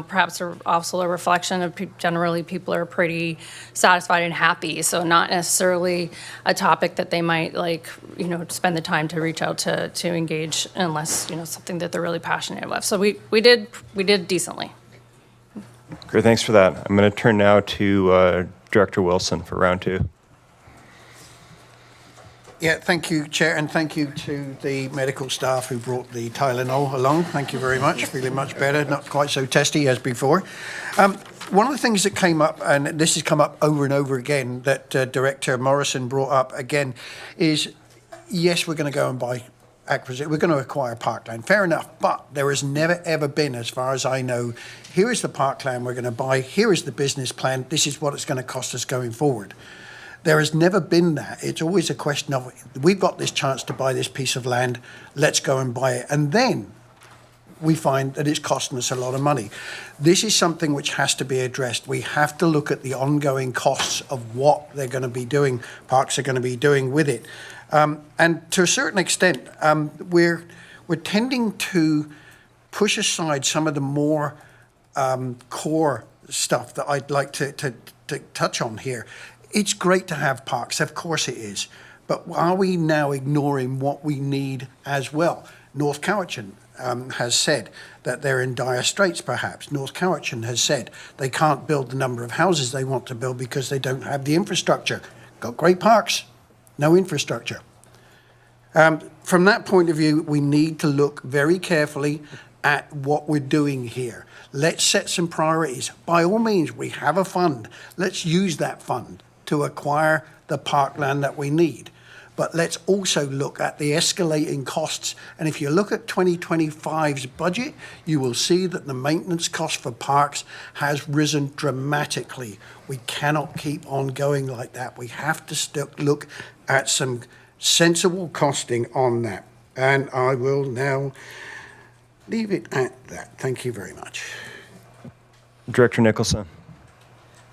perhaps also a reflection of generally people are pretty satisfied and happy. So not necessarily a topic that they might spend the time to reach out to engage unless something that they're really passionate about. So we did decently. Great, thanks for that. I'm going to turn now to Director Wilson for round two. Yeah, thank you, Chair, and thank you to the medical staff who brought the Tylenol along. Thank you very much. Feeling much better, not quite so testy as before. One of the things that came up, and this has come up over and over again, that Director Morrison brought up again, is yes, we're going to go and buy acquisition. We're going to acquire parkland. Fair enough, but there has never ever been, as far as I know, here is the parkland we're going to buy. Here is the business plan. This is what it's going to cost us going forward. There has never been that. It's always a question of, we've got this chance to buy this piece of land, let's go and buy it. And then we find that it's costing us a lot of money. This is something which has to be addressed. We have to look at the ongoing costs of what they're going to be doing, parks are going to be doing with it. And to a certain extent, we're tending to push aside some of the more core stuff that I'd like to touch on here. It's great to have parks, of course it is, but are we now ignoring what we need as well? North Cowichan has said that they're in dire straits, perhaps. North Cowichan has said they can't build the number of houses they want to build because they don't have the infrastructure. Got great parks, no infrastructure. From that point of view, we need to look very carefully at what we're doing here. Let's set some priorities. By all means, we have a fund. Let's use that fund to acquire the parkland that we need. But let's also look at the escalating costs. And if you look at 2025's budget, you will see that the maintenance cost for parks has risen dramatically. We cannot keep on going like that. We have to look at some sensible costing on that. And I will now leave it at that. Thank you very much. Director Nicholson.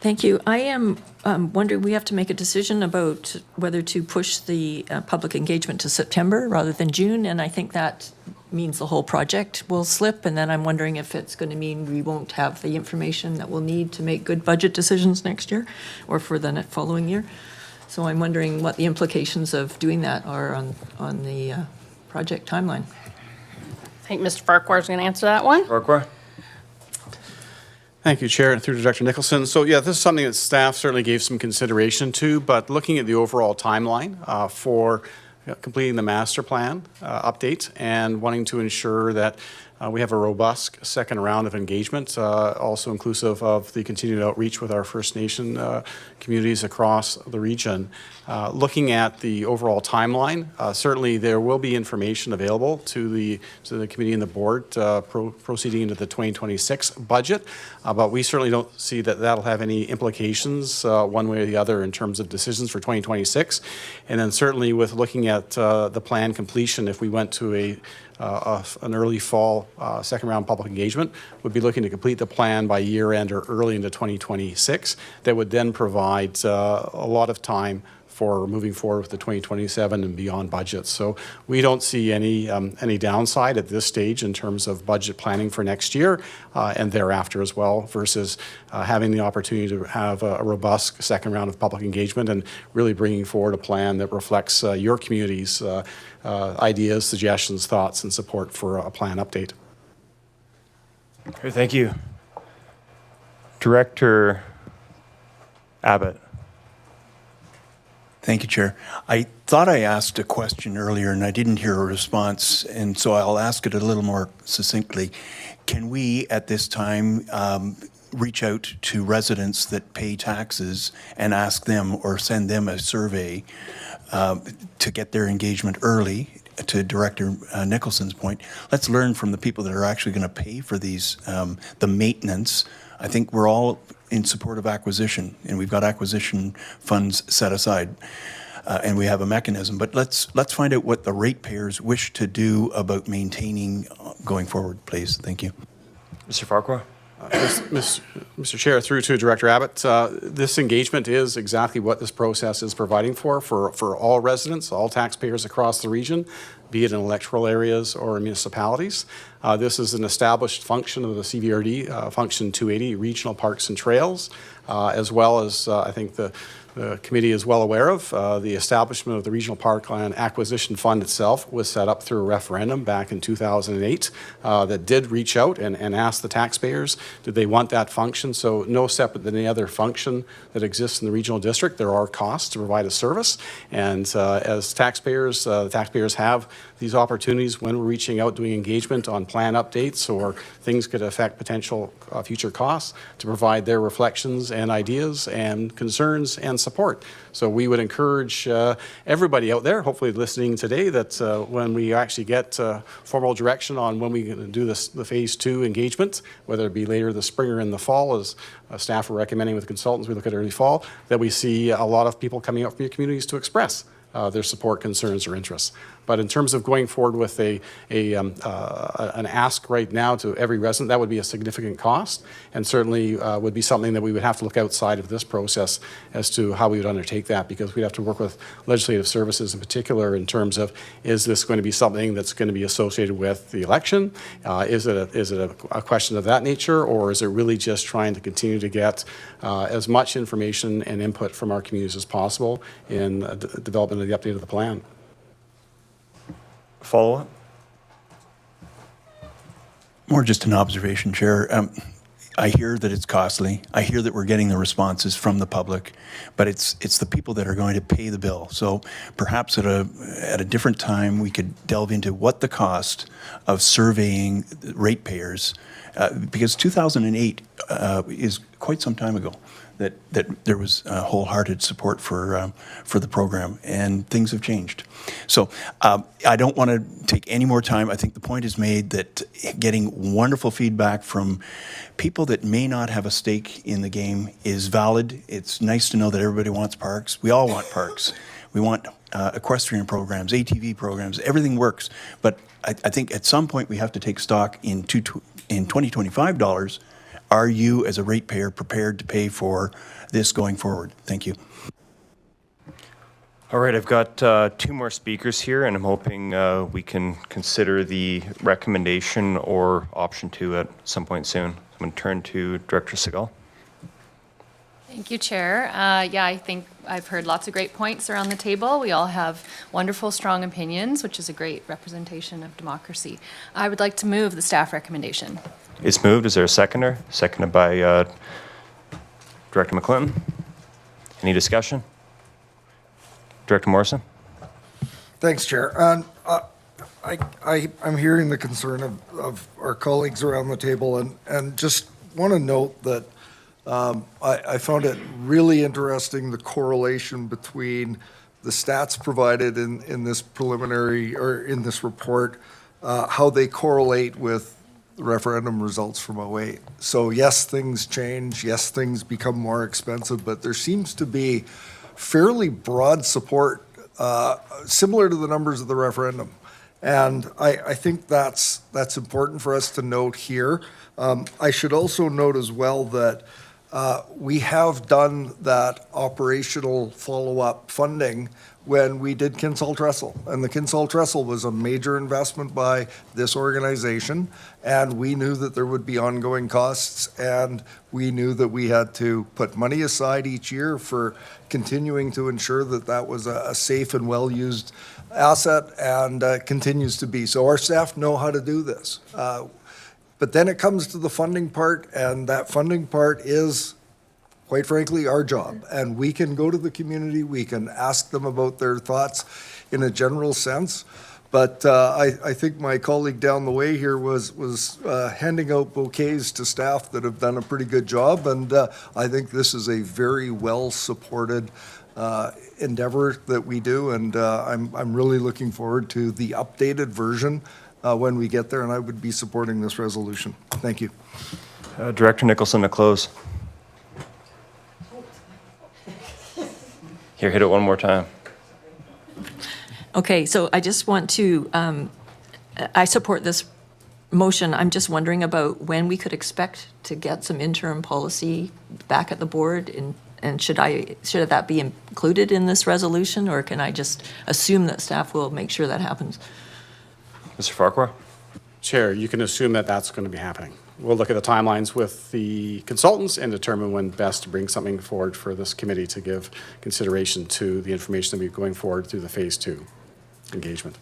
Thank you. I am wondering, we have to make a decision about whether to push the public engagement to September rather than June, and I think that means the whole project will slip, and then I'm wondering if it's going to mean we won't have the information that we'll need to make good budget decisions next year or for the following year. So I'm wondering what the implications of doing that are on the project timeline. I think Mr. Farquhar is going to answer that one. Farquhar? Thank you, Chair, and through to Director Nicholson. So yeah, this is something that staff certainly gave some consideration to, but looking at the overall timeline for completing the master plan update and wanting to ensure that we have a robust second round of engagement, also inclusive of the continued outreach with our First Nation communities across the region. Looking at the overall timeline, certainly there will be information available to the committee and the board proceeding into the 2026 budget, but we certainly don't see that that'll have any implications one way or the other in terms of decisions for 2026. And then certainly with looking at the plan completion, if we went to an early fall second round public engagement, would be looking to complete the plan by year end or early into 2026. That would then provide a lot of time for moving forward with the 2027 and beyond budgets. So we don't see any downside at this stage in terms of budget planning for next year and thereafter as well, versus having the opportunity to have a robust second round of public engagement and really bringing forward a plan that reflects your community's ideas, suggestions, thoughts, and support for a plan update. Okay, thank you. Director Abbott. Thank you, Chair. I thought I asked a question earlier and I didn't hear a response, and so I'll ask it a little more succinctly. Can we, at this time, reach out to residents that pay taxes and ask them or send them a survey to get their engagement early? To Director Nicholson's point, let's learn from the people that are actually going to pay for these, the maintenance. I think we're all in support of acquisition, and we've got acquisition funds set aside. and we have a mechanism. But let's find out what the ratepayers wish to do about maintaining going forward, please. Thank you. Mr. Farquhar? Mr. Chair, through to Director Abbott, this engagement is exactly what this process is providing for all residents, all taxpayers across the region, be it in electoral areas or municipalities. This is an established function of the CVRD, Function 280, Regional Parks and Trails, as well as I think the committee is well aware of. The establishment of the Regional Parkland Acquisition Fund itself was set up through a referendum back in 2008 that did reach out and ask the taxpayers, did they want that function? So no separate than any other function that exists in the regional district, there are costs to provide a service. And as taxpayers, the taxpayers have these opportunities when we're reaching out, doing engagement on plan updates or things could affect potential future costs, to provide their reflections and ideas and concerns and support. So we would encourage everybody out there, hopefully listening today, that when we actually get formal direction on when we're going to do the phase 2 engagement, whether it be later this spring or in the fall, as staff are recommending with consultants, we look at early fall, that we see a lot of people coming out from your communities to express their support, concerns, or interests. But in terms of going forward with an ask right now to every resident, that would be a significant cost, and certainly would be something that we would have to look outside of this process as to how we would undertake that, because we'd have to work with legislative services in particular in terms of, is this going to be something that's going to be associated with the election? Is it a question of that nature, or is it really just trying to continue to get as much information and input from our communities as possible in the development of the update of the plan? Follow-up? More just an observation, Chair. I hear that it's costly. I hear that we're getting the responses from the public, but it's the people that are going to pay the bill. So perhaps at a different time, we could delve into what the cost of surveying ratepayers, because 2008 is quite some time ago, that there was wholehearted support for the program, and things have changed. So I don't want to take any more time. I think the point is made that getting wonderful feedback from people that may not have a stake in the game is valid. It's nice to know that everybody wants parks. We all want parks. We want equestrian programs, ATV programs, everything works. But I think at some point we have to take stock in 2025 dollars. Are you, as a ratepayer, prepared to pay for this going forward? Thank you. All right, I've got 2 more speakers here, and I'm hoping we can consider the recommendation or option 2 at some point soon. I'm going to turn to Director Segal. Thank you, Chair. Yeah, I think I've heard lots of great points around the table. We all have wonderful, strong opinions, which is a great representation of democracy. I would like to move the staff recommendation. It's moved. Is there a seconder? Seconded by Director McClinton. Any discussion? Director Morrison? Thanks, Chair. I'm hearing the concern of our colleagues around the table, and just want to note that I found it really interesting, the correlation between the stats provided in this preliminary, or in this report, how they correlate with the referendum results from 2008. So yes, things change, yes, things become more expensive, but there seems to be fairly broad support, similar to the numbers of the referendum. And I think that's important for us to note here. I should also note as well that we have done that operational follow-up funding when we did Kinsall Trestle. And the Kinsall Trestle was a major investment by this organization, and we knew that there would be ongoing costs, and we knew that we had to put money aside each year for continuing to ensure that that was a safe and well-used asset, and continues to be. So our staff know how to do this. But then it comes to the funding part, and that funding part is, quite frankly, our job. And we can go to the community, we can ask them about their thoughts in a general sense. But I think my colleague down the way here was handing out bouquets to staff that have done a pretty good job. And I think this is a very well-supported endeavor that we do. And I'm really looking forward to the updated version when we get there, and I would be supporting this resolution. Thank you. Director Nicholson to close. Here, hit it one more time. Okay, so I just want to, I support this motion. I'm just wondering about when we could expect to get some interim policy back at the board, and should that be included in this resolution, or can I just assume that staff will make sure that happens? Mr. Farquhar? Chair, you can assume that that's going to be happening. We'll look at the timelines with the consultants and determine when best to bring something forward for this committee to give consideration to the information that we're going forward through the phase 2 engagement.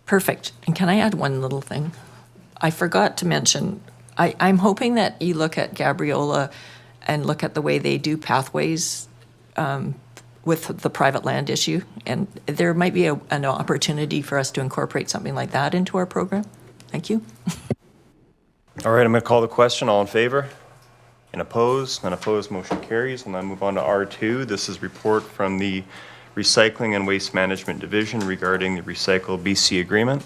Perfect. And can I add one little thing? I forgot to mention, I'm hoping that you look at Gabriola and look at the way they do pathways with the private land issue. And there might be an opportunity for us to incorporate something like that into our program. Thank you. All right, I'm going to call the question. All in favor? And opposed? None opposed. Motion carries. We'll now move on to R2. This is report from the Recycling and Waste Management Division regarding the Recycle BC agreement.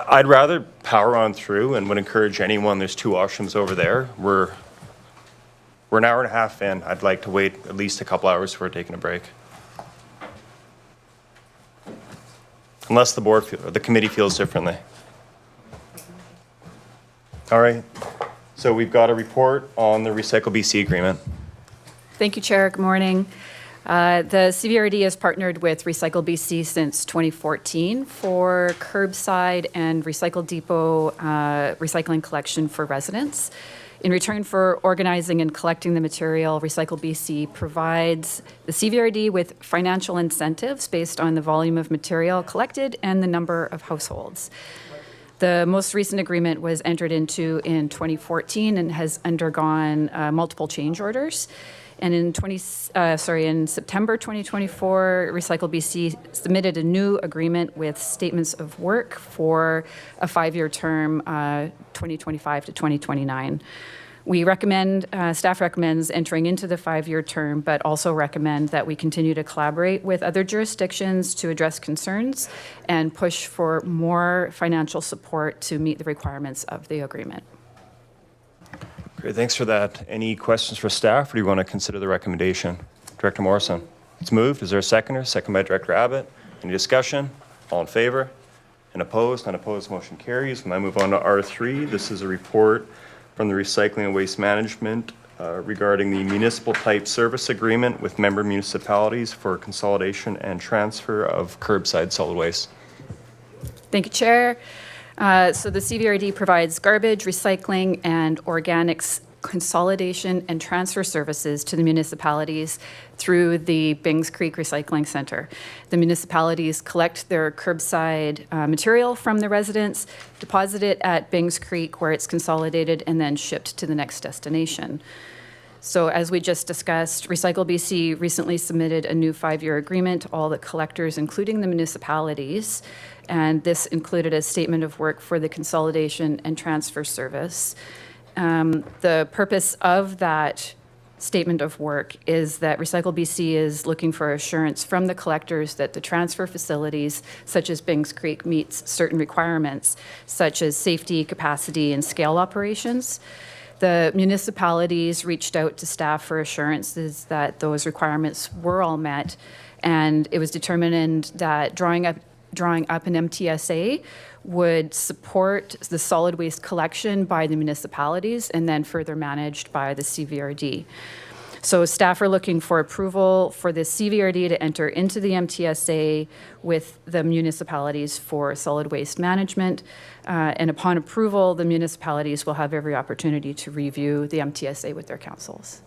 I'd rather power on through and would encourage anyone. There's 2 washrooms over there. We're an hour and a half in. I'd like to wait at least a couple hours before taking a break. Unless the board, the committee feels differently. All right. So we've got a report on the Recycle BC agreement. Thank you, Chair. Good morning. The CVRD has partnered with Recycle BC since 2014 for curbside and recycle depot recycling collection for residents. In return for organizing and collecting the material, Recycle BC provides the CVRD with financial incentives based on the volume of material collected and the number of households. The most recent agreement was entered into in 2014 and has undergone multiple change orders. And in September 2024, Recycle BC submitted a new agreement with statements of work for a 5-year term, 2025 to 2029. We recommend, staff recommends entering into the 5-year term, but also recommend that we continue to collaborate with other jurisdictions to address concerns and push for more financial support to meet the requirements of the agreement. Great, thanks for that. Any questions for staff, or do you want to consider the recommendation? Director Morrison. It's moved. Is there a seconder? Second by Director Abbott. Any discussion? All in favor? And opposed? None opposed. Motion carries. We'll now move on to R3. This is a report from the Recycling and Waste Management regarding the municipal type service agreement with member municipalities for consolidation and transfer of curbside solid waste. Thank you, Chair. So the CVRD provides garbage, recycling, and organics consolidation and transfer services to the municipalities through the Bings Creek Recycling Center. The municipalities collect their curbside material from the residents, deposit it at Bings Creek where it's consolidated, and then shipped to the next destination. So as we just discussed, Recycle BC recently submitted a new 5-year agreement to all the collectors, including the municipalities, and this included a statement of work for the consolidation and transfer service. The purpose of that statement of work is that Recycle BC is looking for assurance from the collectors that the transfer facilities, such as Bings Creek, meets certain requirements, such as safety, capacity, and scale operations. The municipalities reached out to staff for assurances that those requirements were all met, and it was determined that drawing up an MTSA would support the solid waste collection by the municipalities and then further managed by the CVRD. So staff are looking for approval for the CVRD to enter into the MTSA with the municipalities for solid waste management. And upon approval, the municipalities will have every opportunity to review the MTSA with their councils.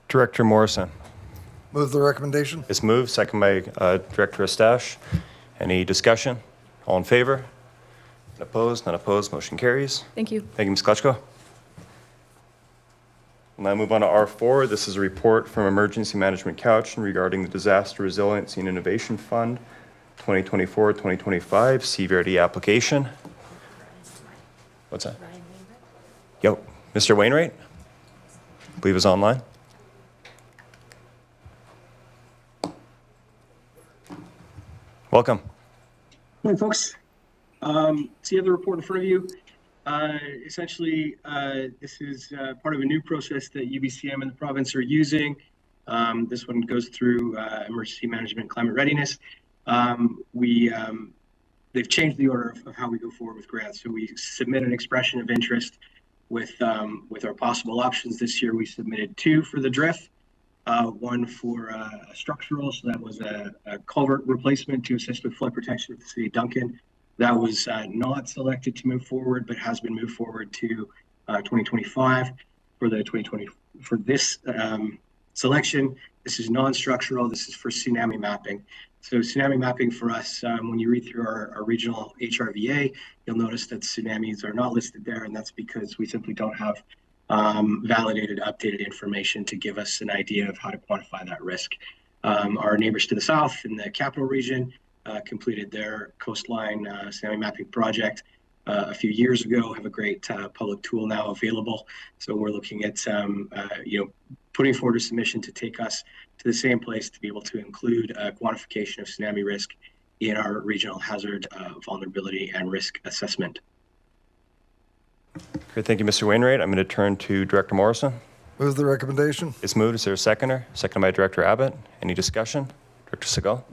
Director Morrison. Move the recommendation. It's moved. Second by Director Estache. Any discussion? All in favor? Opposed? None opposed. Motion carries. Thank you. Thank you, Ms. Klitschko. We'll now move on to R4. This is a report from Emergency Management Couch regarding the Disaster Resiliency and Innovation Fund 2024-2025 CVRD application. What's that? Yo, Mr. Wainwright? I believe is online. Welcome. Morning, folks. So you have the report in front of you. Essentially, this is part of a new process that UBCM and the province are using This one goes through emergency management and climate readiness. They've changed the order of how we go forward with grants. So we submit an expression of interest with our possible options. This year we submitted 2 for the drift, one for structural, so that was a culvert replacement to assist with flood protection at the city of Duncan. That was not selected to move forward, but has been moved forward to 2025 for the 2020 for this selection. This is non-structural. This is for tsunami mapping. So tsunami mapping for us, when you read through our regional HRVA, you'll notice that tsunamis are not listed there, and that's because we simply don't have validated, updated information to give us an idea of how to quantify that risk. Our neighbors to the south in the capital region completed their coastline tsunami mapping project a few years ago, have a great public tool now available. So we're looking at putting forward a submission to take us to the same place to be able to include a quantification of tsunami risk in our regional hazard vulnerability and risk assessment. Great, thank you, Mr. Wainwright. I'm going to turn to Director Morrison. Move the recommendation. It's moved. Is there a seconder? Seconded by Director Abbott. Any discussion? Director Segal?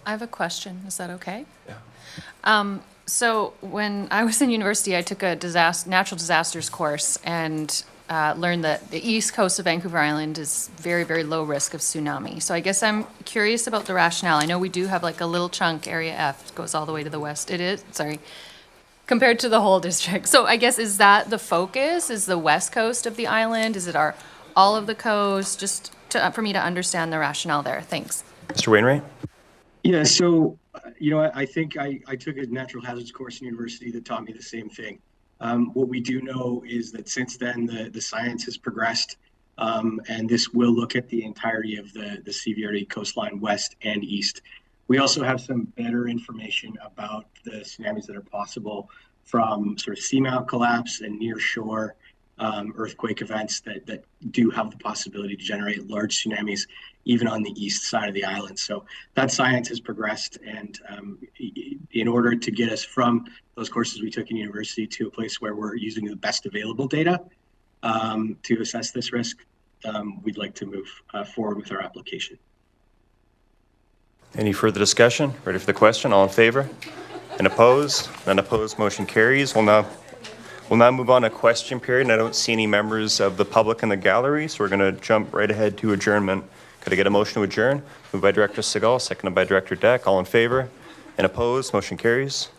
I have a question. Is that okay? Yeah. So when I was in university, I took a natural disasters course and learned that the east coast of Vancouver Island is very, very low risk of tsunami. So I guess I'm curious about the rationale. I know we do have like a little chunk, Area F, goes all the way to the west. It is, sorry, compared to the whole district. So I guess, is that the focus? Is the west coast of the island? Is it all of the coast? Just for me to understand the rationale there. Thanks. Mr. Wainwright? Yeah, so, I think I took a natural hazards course in university that taught me the same thing. What we do know is that since then, the science has progressed, and this will look at the entirety of the CVRD coastline west and east. We also have some better information about the tsunamis that are possible from sort of seamount collapse and near shore earthquake events that do have the possibility to generate large tsunamis even on the east side of the island. So that science has progressed, and in order to get us from those courses we took in university to a place where we're using the best available data to assess this risk, we'd like to move forward with our application. Any further discussion? Ready for the question? All in favor? And opposed? None opposed. Motion carries. We'll now move on to question period, and I don't see any members of the public in the gallery, so we're going to jump right ahead to adjournment. Could I get a motion to adjourn? Moved by Director Segal, seconded by Director Deck. All in favor? And opposed? Motion carries.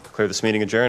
Declare this meeting adjourned.